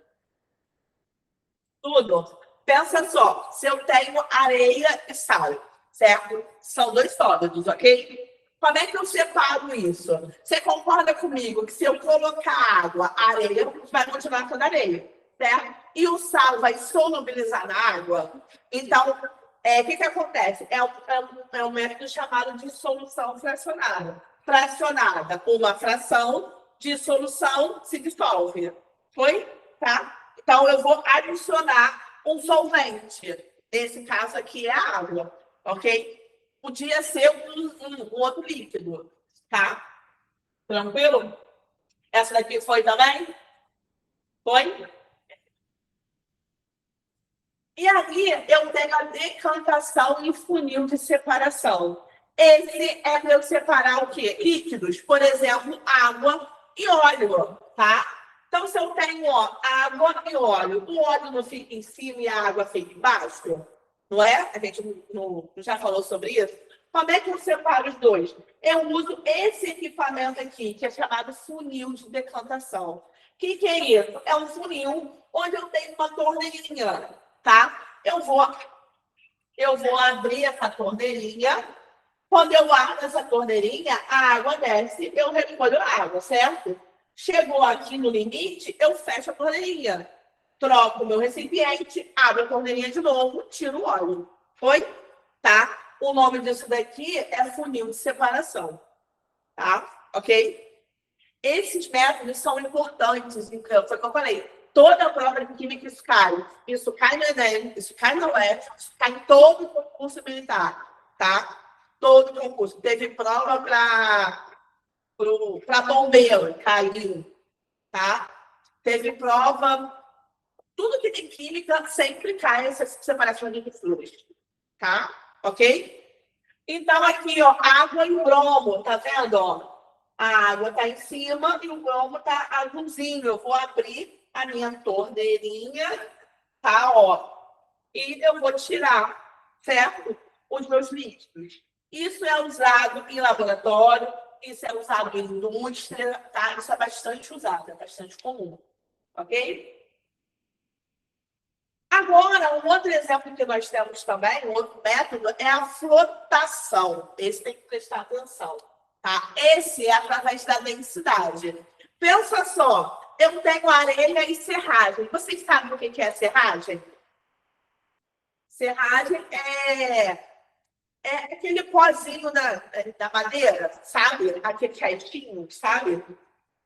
S1: Tudo. Pensa só, se eu tenho areia e sal, certo? São dois sólidos, ok? Como é que eu separo isso? Você concorda comigo que se eu colocar água, a areia vai continuar toda areia, certo? E o sal vai solubilizar na água? Então, o que acontece? É um método chamado de solução fracionada. Fracionada, uma fração de solução se dissolve. Foi? Tá? Então, eu vou adicionar um solvente. Nesse caso aqui é a água, ok? Podia ser um outro líquido, tá? Tranquilo? Essa daqui foi também? Foi? E aí, eu tenho a decantação e funil de separação. Esse é para eu separar o quê? Líquidos, por exemplo, água e óleo, tá? Então, se eu tenho água e óleo, o óleo não fica em cima e a água fica embaixo, não é? A gente não já falou sobre isso. Como é que eu separo os dois? Eu uso esse equipamento aqui, que é chamado funil de decantação. O que é isso? É um funil onde eu tenho uma torneirinha, tá? Eu vou abrir essa torneirinha. Quando eu abro essa torneirinha, a água desce, eu recolho a água, certo? Chegou aqui no limite, eu fecho a torneirinha. Troco o meu recipiente, abro a torneirinha de novo, tiro o óleo. Foi? Tá? O nome disso daqui é funil de separação. Tá? Ok? Esses métodos são importantes, então, foi o que eu falei. Toda a prova de química isso cai. Isso cai no Enem, isso cai na UF, isso cai em todo o concurso militar. Tá? Todo concurso. Teve prova para bombeiro, caiu. Tá? Teve prova. Tudo que tem química sempre cai essa separação de fluidos. Tá? Ok? Então, aqui, ó, água e bromo, tá vendo? Ó? A água tá em cima e o bromo tá azulzinho. Eu vou abrir a minha torneirinha, tá? Ó, e eu vou tirar, certo? Os meus líquidos. Isso é usado em laboratório, isso é usado em indústria, tá? Isso é bastante usado, é bastante comum, ok? Agora, um outro exemplo que nós temos também, um outro método, é a flotação. Esse tem que prestar atenção, tá? Esse é através da densidade. Pensa só, eu tenho areia e serragem. Vocês sabem o que é serragem? Serragem é aquele pozinho da madeira, sabe? Aquele restinho, sabe?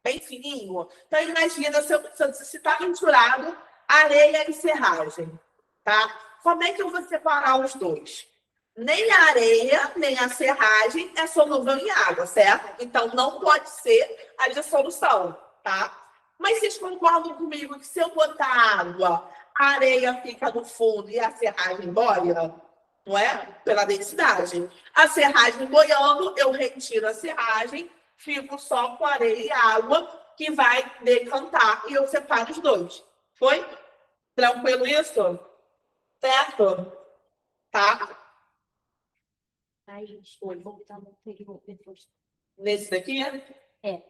S1: Bem fininho. Então, imagina se está misturado areia e serragem, tá? Como é que eu vou separar os dois? Nem a areia, nem a serragem é solúvel em água, certo? Então, não pode ser a dissolução, tá? Mas vocês concordam comigo que se eu botar água, a areia fica no fundo e a serragem boia? Não é? Pela densidade. A serragem boiando, eu retiro a serragem, fico só com areia e água, que vai decantar e eu separo os dois. Foi? Tranquilo isso? Certo? Tá?
S4: Aí, foi, voltando anterior, depois.
S1: Nesse daqui?
S4: É.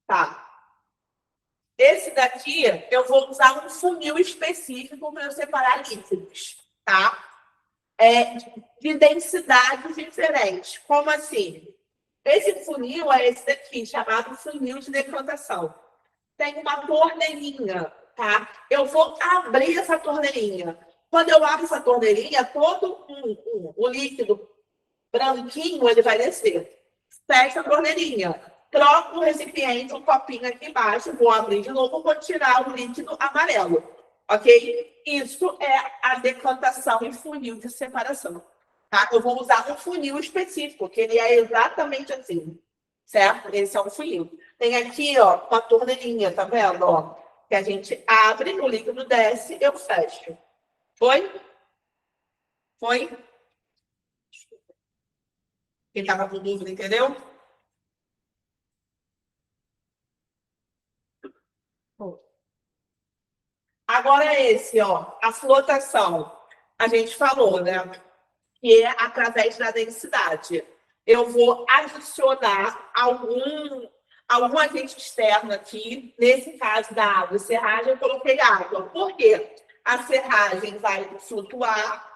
S1: Tá. Esse daqui, eu vou usar um funil específico para eu separar líquidos, tá? De densidades diferentes. Como assim? Esse funil é esse daqui, chamado funil de decantação. Tem uma torneirinha, tá? Eu vou abrir essa torneirinha. Quando eu abro essa torneirinha, todo o líquido branquinho, ele vai descer. Fecha a torneirinha. troco o recipiente, um copinho aqui embaixo, vou abrir de novo, vou tirar o líquido amarelo, ok? Isso é a decantação em funil de separação, tá? Eu vou usar um funil específico, que ele é exatamente assim, certo? Esse é um funil. Tem aqui, ó, uma torneirinha, tá vendo, ó? Que a gente abre, o líquido desce, eu fecho. Foi? Foi? Quem estava com dúvida, entendeu? Agora esse, ó, a flotação. A gente falou, né? Que é através da densidade. Eu vou adicionar algum agente externo aqui. Nesse caso da água, serragem, eu coloquei água. Por quê? A serragem vai flutuar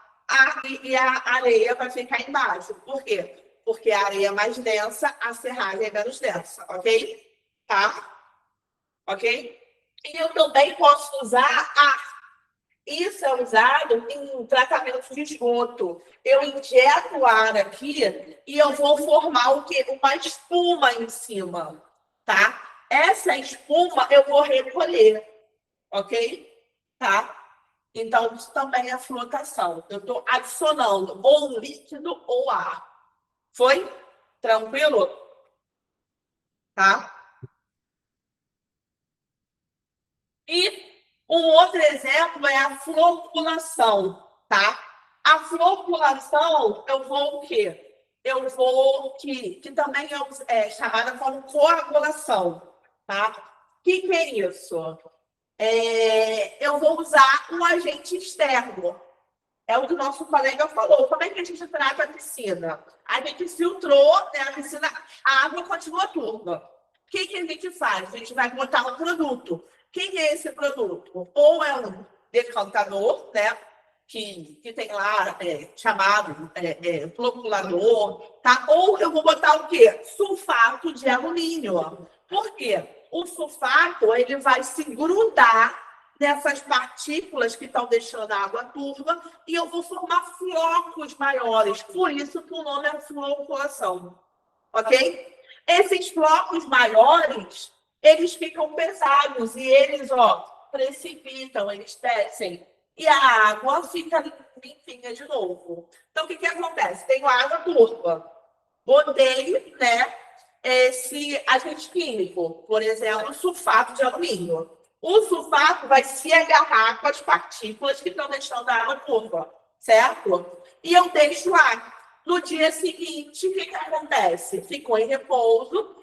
S1: e a areia vai ficar embaixo. Por quê? Porque a areia é mais densa, a serragem é menos densa, ok? Tá? Ok? E eu também posso usar ar. Isso é usado em tratamento de esgoto. Eu injeto ar aqui e eu vou formar o quê? Uma espuma em cima, tá? Essa espuma eu vou recolher, ok? Tá? Então, isso também é flotação. Eu estou adicionando ou líquido ou ar. Foi? Tranquilo? Tá? E um outro exemplo é a floculação, tá? A floculação, eu vou o quê? Eu vou, que também é chamada como coagulação, tá? O que é isso? Eu vou usar um agente externo. É o que o nosso colega falou. Como é que a gente trata a piscina? A gente filtrou, né, a piscina, a água continua turva. O que a gente faz? A gente vai botar um produto. Quem é esse produto? Ou é um decantador, né? Que tem lá chamado floculador, tá? Ou eu vou botar o quê? Sulfato de alumínio. Por quê? O sulfato, ele vai se grudar nessas partículas que estão deixando a água turva e eu vou formar flocos maiores. Por isso que o nome é floculação. Ok? Esses flocos maiores, eles ficam pesados e eles, ó, precipitam, eles descem. E a água fica limpinha de novo. Então, o que acontece? Tenho água turva. Botei, né, esse agente químico, por exemplo, sulfato de alumínio. O sulfato vai se agarrar com as partículas que estão deixando a água turva, certo? E eu deixo lá. No dia seguinte, o que acontece? Ficou em repouso,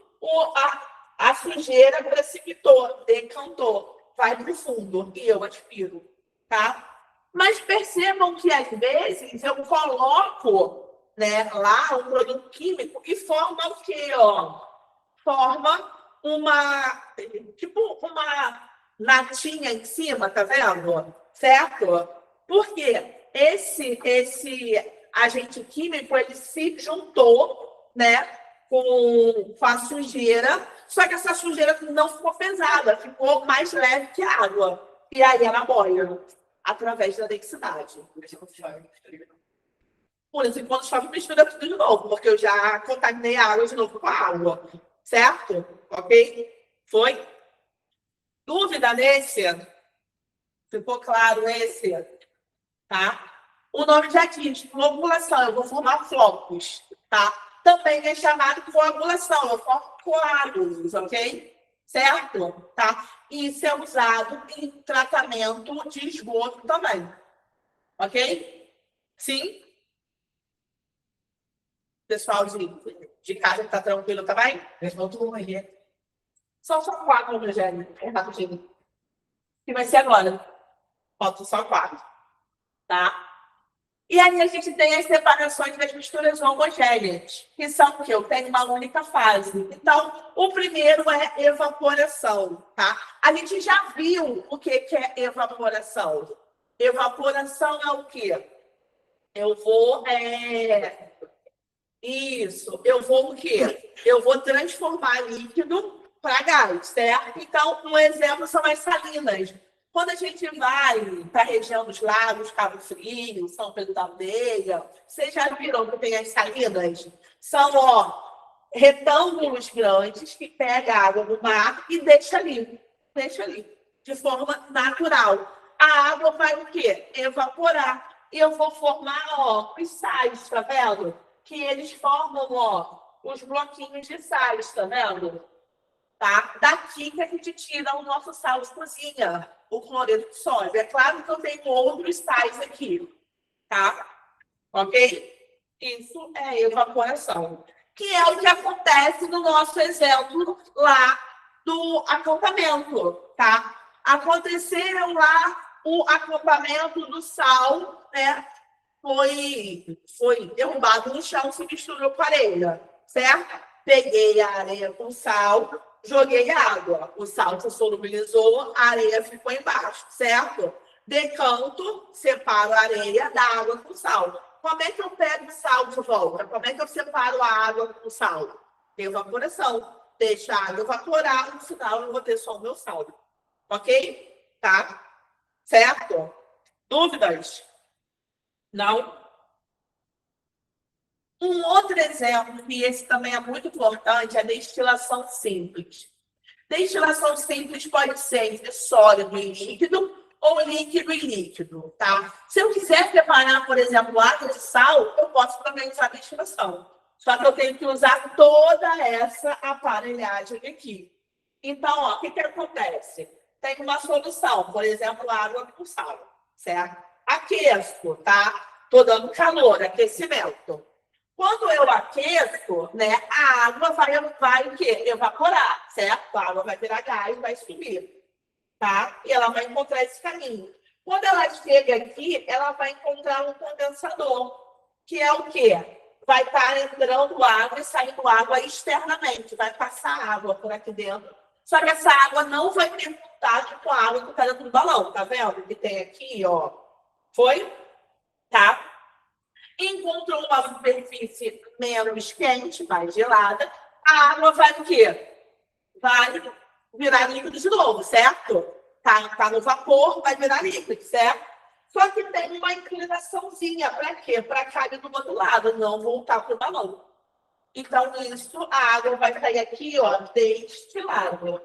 S1: a sujeira precipitou, decantou, vai para o fundo e eu aspiro, tá? Mas percebam que, às vezes, eu coloco, né, lá um produto químico e forma o quê, ó? Forma tipo uma latinha em cima, tá vendo? Certo? Porque esse agente químico, ele se juntou, né, com a sujeira, só que essa sujeira não ficou pesada, ficou mais leve que a água. E aí ela boia através da densidade. Por isso que quando chove, mistura tudo de novo, porque eu já contaminei a água de novo com a água. Certo? Ok? Foi? Dúvida nesse? Ficou claro esse? Tá? O nome já diz, floculação, eu vou formar flocos, tá? Também é chamado de coagulação, eu formo coágulos, ok? Certo? Tá? Isso é usado em tratamento de esgoto também. Ok? Sim? Pessoal de casa está tranquilo também? Só 4, Rogério. É rapidinho. Que vai ser agora. Faltam só 4. Tá? E aí a gente tem as separações das misturas homogêneas, que são o quê? Eu tenho uma única fase. Então, o primeiro é evaporação, tá? A gente já viu o que é evaporação. Evaporação é o quê? Eu vou... Isso. Eu vou o quê? Eu vou transformar líquido para gás, certo? Então, um exemplo são as salinas. Quando a gente vai para a região dos lagos, Cabo Frio, São Pedro da Aldeia, vocês já viram que tem as salinas? São, ó, retângulos grandes que pega a água do mar e deixa ali, de forma natural. A água vai o quê? Evaporar. E eu vou formar, ó, os sais, tá vendo? Que eles formam, ó, os bloquinhos de sais, tá vendo? Tá? Daqui que a gente tira o nosso sal de cozinha, o cloreto de sódio. É claro que eu tenho outros sais aqui, tá? Ok? Isso é evaporação. Que é o que acontece no nosso exemplo lá do acampamento, tá? Aconteceu lá o acampamento do sal, né? Foi derrubado no chão, se misturou com areia, certo? Peguei a areia com sal, joguei água. O sal se solubilizou, a areia ficou embaixo, certo? Decanto, separo a areia da água com sal. Como é que eu pego o sal de volta? Como é que eu separo a água com o sal? Evaporação. Deixa a água evaporar, no final eu vou ter só o meu sal. Ok? Tá? Certo? Dúvidas? Não? Um outro exemplo, e esse também é muito importante, é a destilação simples. Destilação simples pode ser entre sólido e líquido, ou líquido e líquido, tá? Se eu quiser preparar, por exemplo, água de sal, eu posso também usar destilação. Só que eu tenho que usar toda essa aparelhagem aqui. Então, ó, o que acontece? Tem uma solução, por exemplo, água com sal, certo? Aqueço, tá? Estou dando calor, aquecimento. Quando eu aqueço, né, a água vai o quê? Evaporar, certo? A água vai virar gás, vai subir, tá? E ela vai encontrar esse caminho. Quando ela chega aqui, ela vai encontrar um condensador, que é o quê? Vai estar entrando água e saindo água externamente, vai passar água por aqui dentro. Só que essa água não vai ter contato com a água que está dentro do balão, tá vendo? Que tem aqui, ó. Foi? Tá? Encontrou uma superfície menos quente, mais gelada, a água vai o quê? Vai virar líquido de novo, certo? Tá no vapor, vai virar líquido, certo? Só que tem uma inclinaçãozinha, para quê? Para cair do outro lado, não voltar para o balão. Então, isso, a água vai sair aqui, ó, deste lado,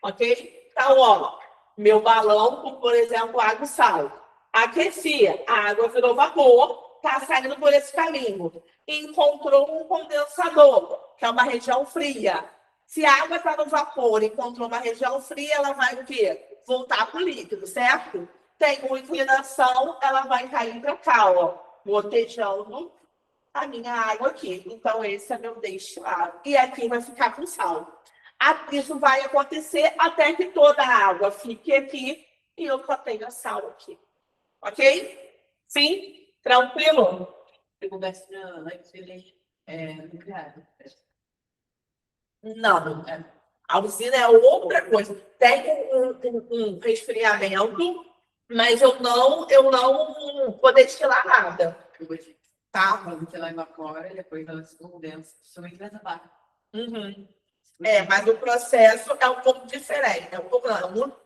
S1: ok? Então, ó, meu balão com, por exemplo, água e sal. Aqueci, a água virou vapor, está saindo por esse caminho. Encontrou um condensador, que é uma região fria. Se a água está no vapor e encontrou uma região fria, ela vai o quê? Voltar para o líquido, certo? Tem uma inclinação, ela vai cair para cá, ó, gotejando a minha água aqui. Então, esse é meu destilado. E aqui vai ficar com sal. Isso vai acontecer até que toda a água fique aqui e eu só tenho sal aqui. Ok? Sim? Tranquilo?
S2: Se pudesse antes ele nuclear.
S1: Não. A usina é outra coisa. Tem um resfriamento, mas eu não vou destilar nada. Tá?
S2: Quando ela evapora, depois ela se condensa, somente nessa barra.
S1: Uhum. Mas o processo é um pouco diferente. É um pouco, não, muito,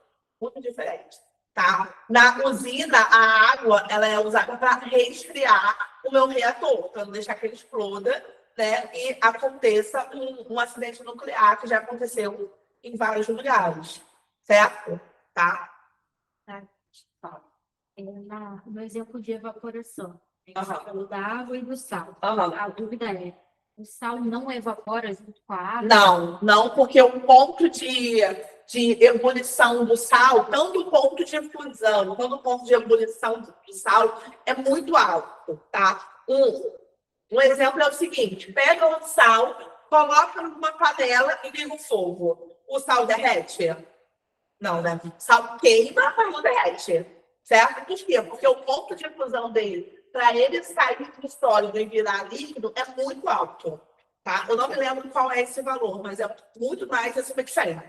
S1: muito diferente. Tá? Na usina, a água ela é usada para resfriar o meu reator, para não deixar que ele exploda, né? E aconteça um acidente nuclear, que já aconteceu em vários lugares. Certo? Tá?
S4: No exemplo de evaporação, a gente
S1: Aham.
S4: falou da água e do sal.
S1: Aham.
S4: A dúvida é, o sal não evapora junto com a água?
S1: Não, porque o ponto de ebulição do sal, tanto o ponto de fusão quanto o ponto de ebulição do sal é muito alto, tá? Um exemplo é o seguinte, pega o sal, coloca numa panela e liga o fogo. O sal derrete? Não, né? O sal queima, mas não derrete. Certo? Por quê? Porque o ponto de fusão dele, para ele sair do sólido e virar líquido, é muito alto. Tá? Eu não me lembro qual é esse valor, mas é muito mais acima de 100.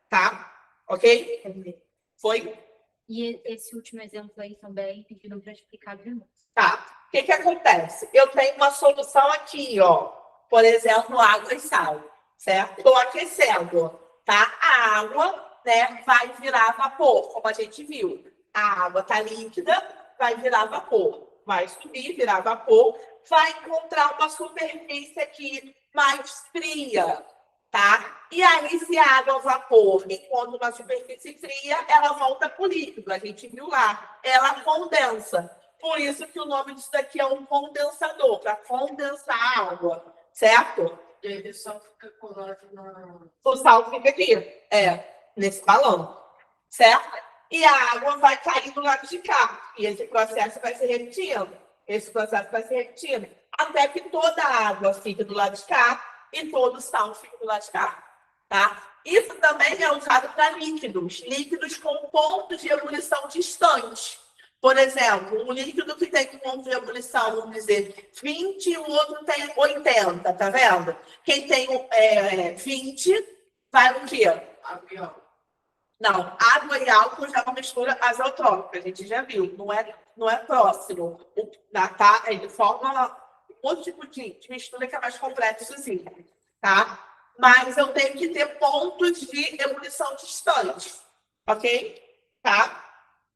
S1: Tá? Ok? Foi?
S4: E esse último exemplo aí também pediram para explicar de novo.
S1: Tá. O que acontece? Eu tenho uma solução aqui, ó. Por exemplo, água e sal. Certo? Estou aquecendo. Tá? A água, né, vai virar vapor, como a gente viu. A água está líquida, vai virar vapor. Vai subir, virar vapor. Vai encontrar uma superfície aqui mais fria, tá? E aí, se a água vapor encontra uma superfície fria, ela volta para o líquido. A gente viu lá, ela condensa. Por isso que o nome disso daqui é um condensador, para condensar a água, certo?
S2: E aí, só fica colado na.
S1: O sal fica aqui, nesse balão, certo? E a água vai cair do lado de cá. E esse processo vai se repetindo. Esse processo vai se repetindo. Até que toda a água fique do lado de cá e todo o sal fique do lado de cá. Tá? Isso também é usado para líquidos. Líquidos com pontos de ebulição distantes. Por exemplo, um líquido que tem um ponto de ebulição, vamos dizer, 20 e o outro tem 80, tá vendo? Quem tem 20 vai o quê?
S2: Avião.
S1: Não, água e álcool já é uma mistura azotrópica, a gente já viu, não é próximo. Tá? Ele forma um outro tipo de mistura que é mais complexozinho, tá? Mas eu tenho que ter pontos de ebulição distantes, ok? Tá?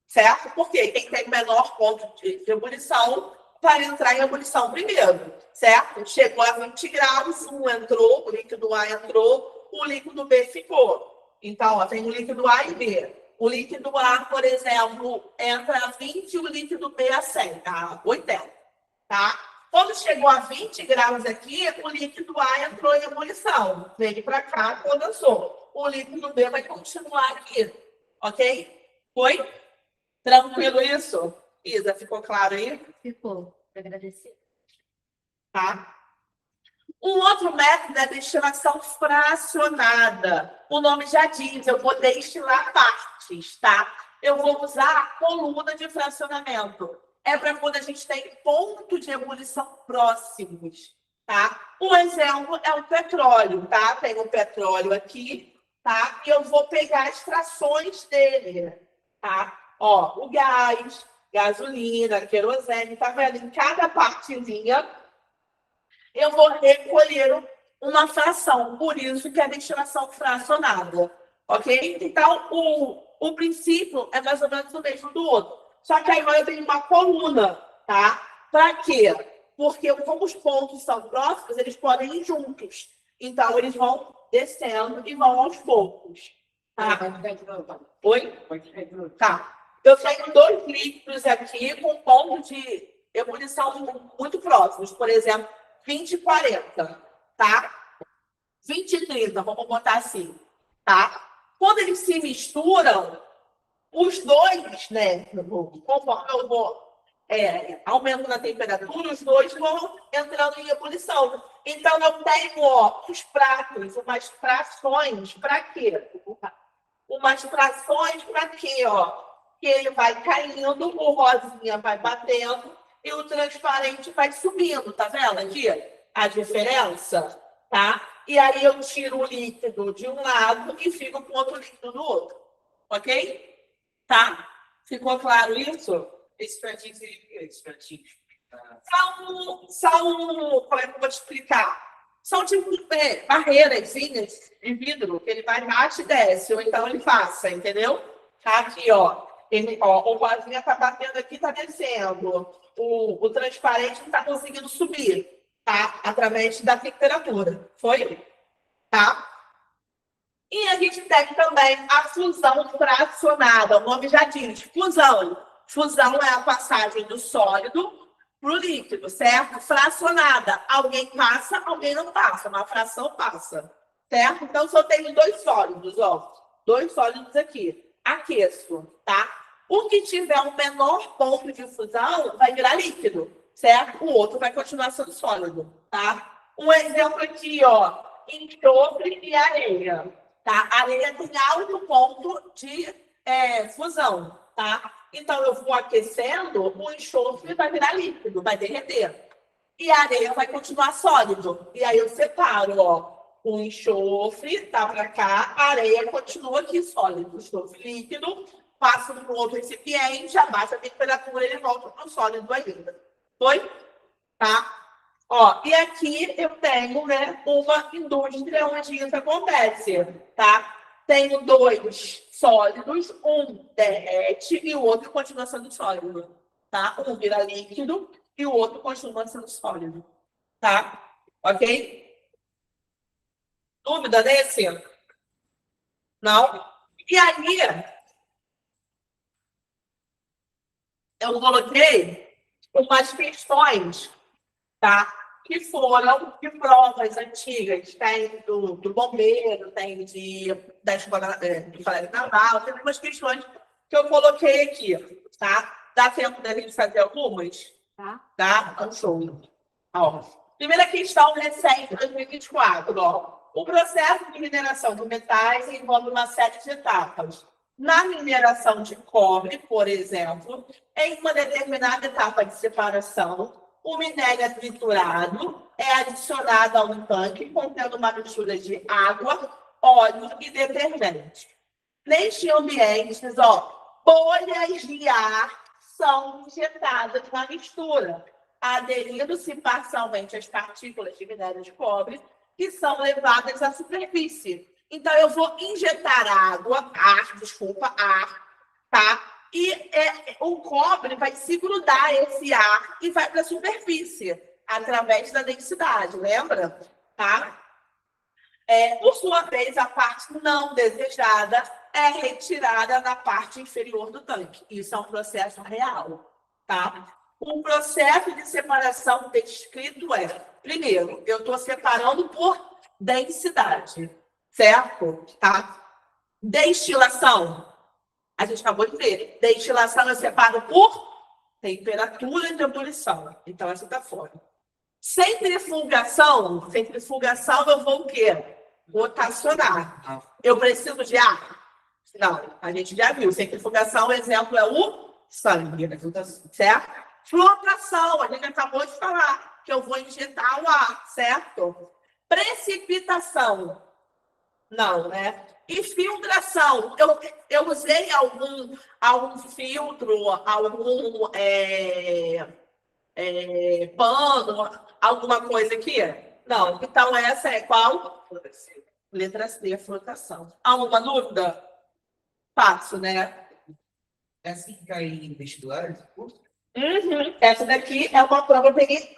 S1: Certo? Porque quem tem menor ponto de ebulição vai entrar em ebulição primeiro, certo? Chegou a 20 graus, um entrou, o líquido A entrou, o líquido B ficou. Então, ó, tem o líquido A e B. O líquido A, por exemplo, entra a 20 e o líquido B a 100, a 80. Tá? Quando chegou a 20 graus aqui, o líquido A entrou em ebulição. Veio para cá, condensou. O líquido B vai continuar aqui. Ok? Foi? Tranquilo isso? Isa, ficou claro aí?
S4: Ficou. Agradecer.
S1: Tá? Um outro método é a destilação fracionada. O nome já diz, eu vou destilar partes, tá? Eu vou usar a coluna de fracionamento. É para quando a gente tem ponto de ebulição próximos, tá? Um exemplo é o petróleo, tá? Tem o petróleo aqui, tá? E eu vou pegar as frações dele, tá? Ó, o gás, gasolina, querosene, tá vendo? Em cada partezinha eu vou recolher uma fração, por isso que é a destilação fracionada, ok? Então, o princípio é mais ou menos o mesmo do outro. Só que agora eu tenho uma coluna, tá? Para quê? Porque como os pontos são próximos, eles podem ir juntos. Então, eles vão descendo e vão aos poucos. Tá? Oi? Tá. Eu tenho dois líquidos aqui com ponto de ebulição muito próximos. Por exemplo, 20 e 40, tá? 20 e 30, vamos botar assim, tá? Quando eles se misturam, os dois, né? Conforme eu vou aumentando a temperatura, os dois vão entrando em ebulição. Então, eu tenho, ó, os pratos, umas frações, para quê? Umas frações para quê, ó? Que ele vai caindo, o rosinha vai batendo, e o transparente vai subindo, tá vendo aqui? A diferença, tá? E aí eu tiro o líquido de um lado e fico com outro líquido do outro. Ok? Tá? Ficou claro isso?
S3: Esse pratinho seria o quê? Esse pratinho.
S1: Como é que eu vou te explicar? São tipo barreiras de vidro, que ele vai embaixo e desce, ou então ele passa, entendeu? Tá aqui, ó. O rosinha tá batendo aqui, tá descendo. O transparente não está conseguindo subir, tá? Através da temperatura. Foi? Tá? E a gente tem também a fusão fracionada. O nome já diz, fusão. Fusão é a passagem do sólido para o líquido, certo? Fracionada. Alguém passa, alguém não passa. Uma fração passa, certo? Então, se eu tenho dois sólidos, ó. Dois sólidos aqui. Aqueço, tá? O que tiver um menor ponto de fusão vai virar líquido, certo? O outro vai continuar sendo sólido, tá? Um exemplo aqui, ó, enxofre e areia, tá? A areia tem alto ponto de fusão, tá? Então, eu vou aquecendo, o enxofre vai virar líquido, vai derreter. E a areia vai continuar sólido. E aí eu separo, ó, o enxofre tá para cá, a areia continua aqui sólido, enxofre líquido, passa para um outro recipiente, abaixa a temperatura, ele volta para o sólido ainda. Foi? Tá? Ó, e aqui eu tenho, né, uma indústria onde isso acontece, tá? Tenho dois sólidos, um derrete e o outro continua sendo sólido, tá? Um vira líquido e o outro continua sendo sólido, tá? Ok? Dúvida nesse? Não? E aí, eu coloquei umas questões, tá? Que foram de provas antigas. Tem do bombeiro, tem da escola do colégio naval, tem umas questões que eu coloquei aqui, tá? Dá tempo da gente fazer algumas?
S4: Tá?
S1: Tá? Então, show. Ó, primeira questão recente, 2024. Ó. O processo de mineração de metais envolve uma série de etapas. Na mineração de cobre, por exemplo, em uma determinada etapa de separação, o minério é triturado, é adicionado a um tanque contendo uma mistura de água, óleo e detergente. Neste ambiente, ó, bolhas de ar são injetadas na mistura, aderindo-se parcialmente às partículas de minério de cobre, que são levadas à superfície. Então, eu vou injetar ar, tá? E o cobre vai se grudar esse ar e vai para a superfície, através da densidade, lembra? Tá? Por sua vez, a parte não desejada é retirada na parte inferior do tanque. Isso é um processo real, tá? O processo de separação descrito é, primeiro, eu estou separando por densidade, certo? Tá? Destilação, a gente acabou de ver. Destilação eu separo por temperatura de ebulição. Então, essa está fora. Centrifugação eu vou o quê? Rotacionar. Eu preciso de ar? Não, a gente já viu. Centrifugação, o exemplo é o sangue, certo? Flotação, a gente acabou de falar que eu vou injetar o ar, certo? Precipitação, não, né? E filtração, eu usei algum filtro, algum pano, alguma coisa aqui? Não. Então, essa é qual? Letra C, flotação. Alguma dúvida? Fácil, né?
S3: É assim que cai em vestibular?
S1: Essa daqui é uma prova que eu peguei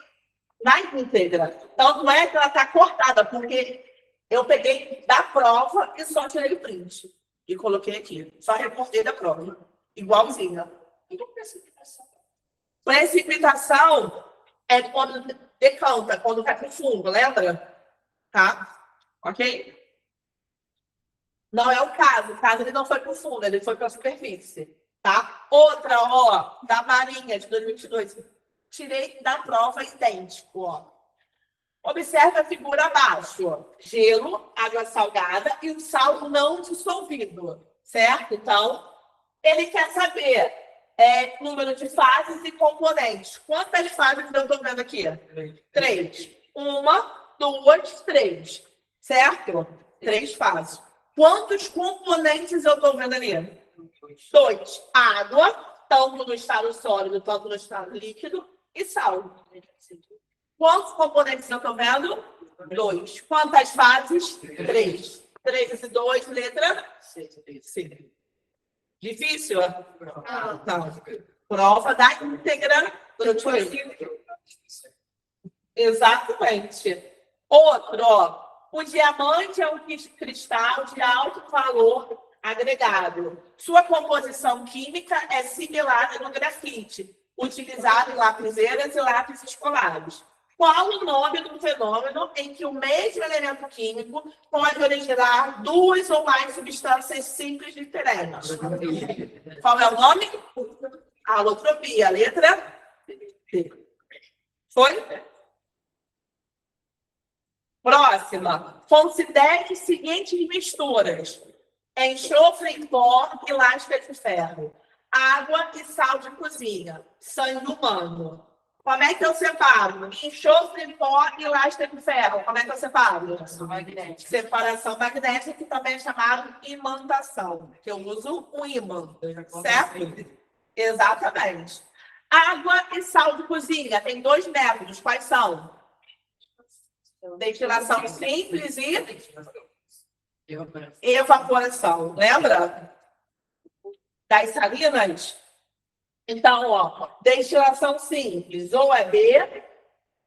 S1: na íntegra. Então, não é que ela está cortada, porque eu peguei da prova e só tirei o print. E coloquei aqui. Só recortei da prova. Igualzinha. Precipitação é quando decanta, quando vai para o fundo, lembra? Tá? Ok? Não é o caso. O caso ele não foi para o fundo, ele foi para a superfície. Tá? Outra, ó, da Marinha de 2022. Tirei da prova idêntico, ó. Observe a figura abaixo. Gelo, água salgada e o sal não dissolvido. Certo? Então, ele quer saber número de fases e componentes. Quantas fases eu estou vendo aqui? 3. 1, 2, 3. Certo? 3 fases. Quantos componentes eu estou vendo ali? 2. Água, tanto no estado sólido, tanto no estado líquido, e sal. Quantos componentes eu estou vendo? 2. Quantas fases? 3. 3 e 2, letra C. Difícil? Não. Prova da íntegra. Exatamente. Outro, ó. O diamante é um cristal de alto valor agregado. Sua composição química é similar ao grafite, utilizado em lapiseiras e lápis escolares. Qual o nome do fenômeno em que o mesmo elemento químico pode originar duas ou mais substâncias simples diferentes? Qual é o nome? Alotropia. Letra D. Foi? Próxima. Considere as seguintes misturas: enxofre em pó e lasca de ferro, água e sal de cozinha, sangue humano. Como é que eu separo? Enxofre em pó e lasca de ferro. Como é que eu separo? Separação magnética, que também é chamado imantação, que eu uso um ímã, certo? Exatamente. Água e sal de cozinha. Tem 2 métodos. Quais são? Destilação simples e evaporação. Lembra? Das salinas? Então, ó, destilação simples, ou é B,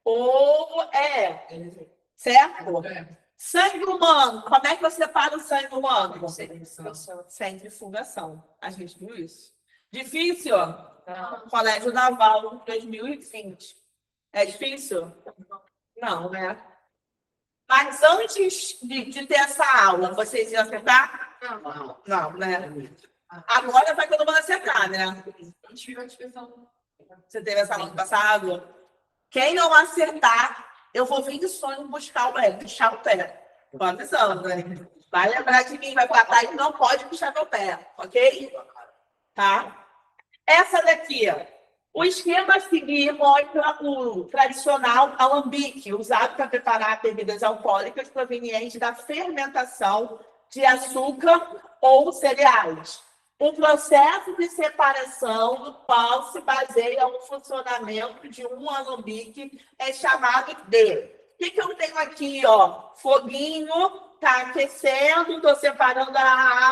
S1: ou é E, certo? Sangue humano. Como é que você separa o sangue humano? Centrifugação. A gente viu isso. Difícil? Colégio Naval 2020. É difícil? Não, né? Mas antes de ter essa aula, vocês iam acertar? Não, né? Agora vai todo mundo acertar, né?
S2: A gente viu a discussão.
S1: Você teve essa aula no passado? Quem não acertar, eu vou vir de sonho buscar o pé, puxar o pé. Tô avisando, né? Vai lembrar de mim, vai falar, e não pode puxar meu pé, ok? Tá? Essa daqui, ó. O esquema a seguir mostra o tradicional alambique, usado para preparar bebidas alcoólicas provenientes da fermentação de açúcar ou cereais. Um processo de separação do qual se baseia o funcionamento de um alambique é chamado de... O que eu tenho aqui, ó? Foguinho, tá aquecendo, tô separando a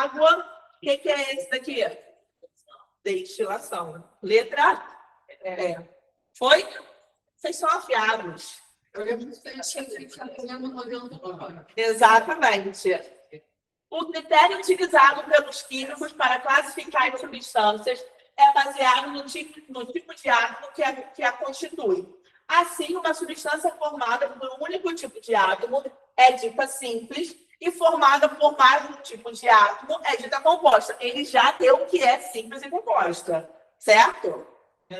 S1: água. O que é esse daqui? Destilação. Letra Foi? Vocês são afiados.
S2: Eu lembro que a gente fica olhando fora.
S1: Exatamente. O critério utilizado pelos químicos para classificar as substâncias é baseado no tipo de átomo que a constitui. Assim, uma substância formada por um único tipo de átomo é dita simples e formada por mais um tipo de átomo é dita composta. Ele já deu o que é simples e composta, certo? Já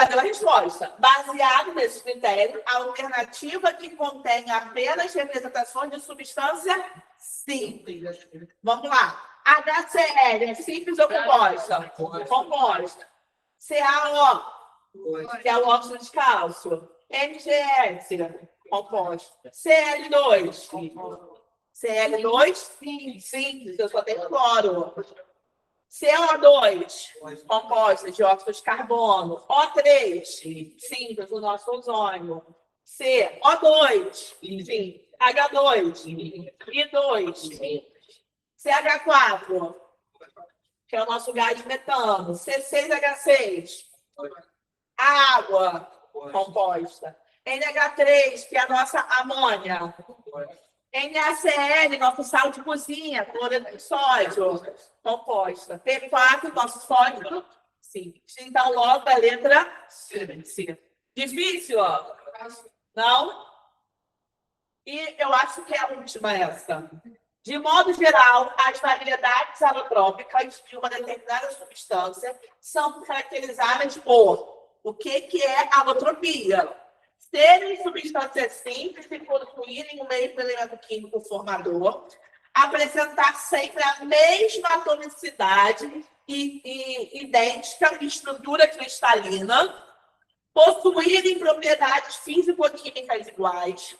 S1: deu a resposta. Baseado nesse critério, a alternativa que contém apenas representações de substância simples. Vamos lá. HCl é simples ou composta? Composta. CaO, que é o óxido de cálcio. MgS, composta. Cl2. Cl2, simples, eu só tenho cloro. CO2, composta de óxido de carbono. O3, simples, o nosso ozônio. CO2, enfim, H2, I2, CH4, que é o nosso gás metano. C6H6, água composta. NH3, que é a nossa amônia. NaCl, nosso sal de cozinha, cloreto de sódio, composta. P4, nosso sódio, sim. Então, logo a letra C. Difícil, ó? Não? E eu acho que é a última essa. De modo geral, as variedades alotrópicas de uma determinada substância são caracterizadas por o que é alotropia? Serem substâncias simples e possuírem o mesmo elemento químico formador, apresentar sempre a mesma atomicidade e idêntica estrutura cristalina, possuírem propriedades físico-químicas iguais,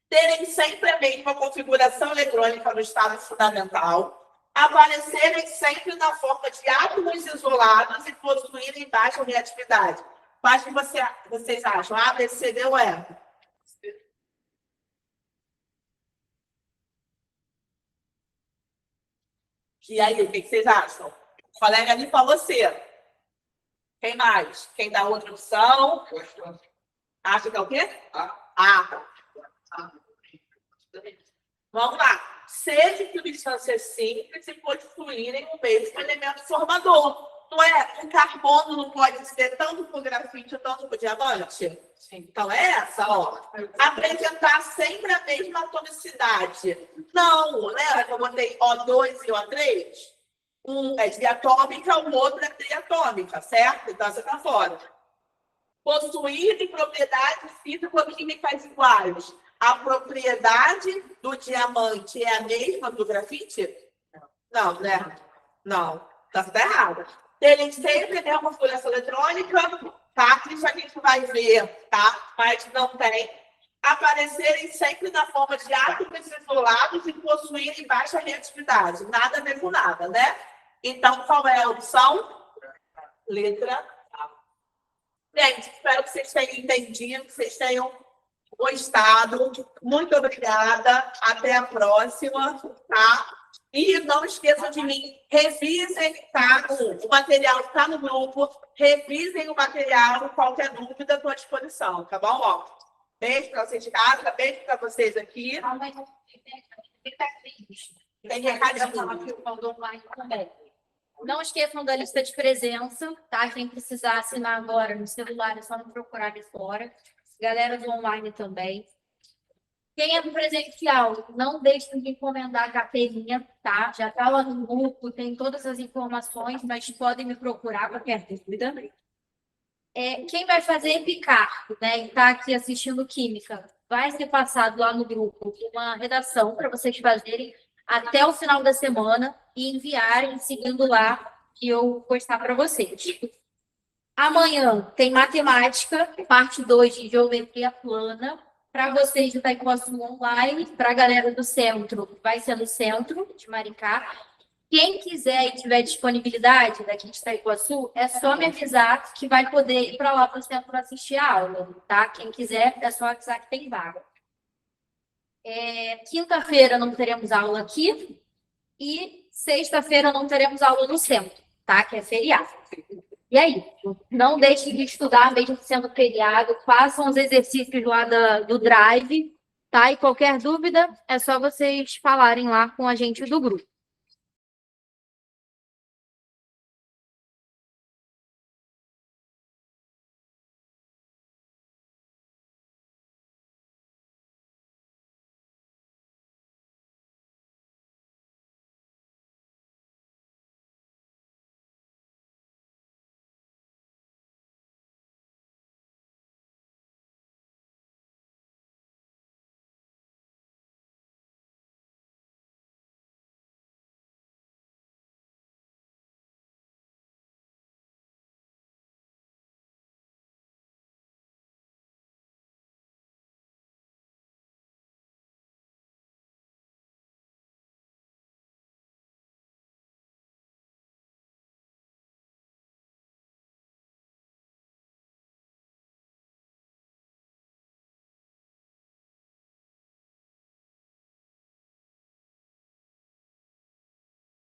S1: terem sempre a mesma configuração eletrônica no estado fundamental, aparecerem sempre na forma de átomos isolados e possuírem baixa reatividade. Quais que vocês acham? A, B, C, D ou E? E aí, o que vocês acham? O colega ali falou C. Quem mais? Quem dá outra opção? Acha que é o quê? A. Vamos lá. Seja substâncias simples e possuírem o mesmo elemento formador. Não é? O carbono não pode ser tanto por grafite, tanto por diamante? Então, é essa, ó. Apresentar sempre a mesma atomicidade. Não, lembra que eu botei O2 e O3? Um é diatômica, o outro é triatômica, certo? Então, você está fora. Possuir propriedades físico-químicas iguais. A propriedade do diamante é a mesma do grafite? Não, né? Não. Tá errado. Terem sempre a mesma configuração eletrônica, tá? Isso a gente vai ver, tá? Mas não tem. Aparecerem sempre na forma de átomos isolados e possuírem baixa reatividade. Nada a ver com nada, né? Então, qual é a opção? Letra A. Gente, espero que vocês tenham entendido, que vocês tenham gostado. Muito obrigada. Até a próxima, tá? E não esqueçam de mim, revisem, tá? O material está no grupo, revisem o material, qualquer dúvida, estou à disposição, tá bom? Ó, Beijo para vocês de casa, beijo para vocês aqui.
S4: Calma aí,
S1: Tem recadinho.
S4: do online também. Não esqueçam da lista de presença, tá? Quem precisar assinar agora no celular é só me procurar ali fora. Galera do online também. Quem é do presencial, não deixe de encomendar a carteirinha, tá? Já tá lá no grupo, tem todas as informações, mas podem me procurar qualquer dúvida. Quem vai fazer picar, né? E tá aqui assistindo Química, vai ser passado lá no grupo uma redação para vocês fazerem até o final da semana e enviarem seguindo lá que eu vou postar para vocês. Amanhã tem matemática, parte 2 de geometria plana, para vocês de Itaipuaçu online, para a galera do centro, vai ser no centro de Maricá. Quem quiser e tiver disponibilidade daqui de Itaipuaçu, é só me avisar que vai poder ir para lá para o centro para assistir a aula, tá? Quem quiser, é só avisar que tem vaga. Quinta-feira não teremos aula aqui e sexta-feira não teremos aula no centro, tá? Que é feriado. E aí, não deixem de estudar, mesmo sendo feriado, façam os exercícios lá do Drive, tá? E qualquer dúvida, é só vocês falarem lá com a gente do grupo.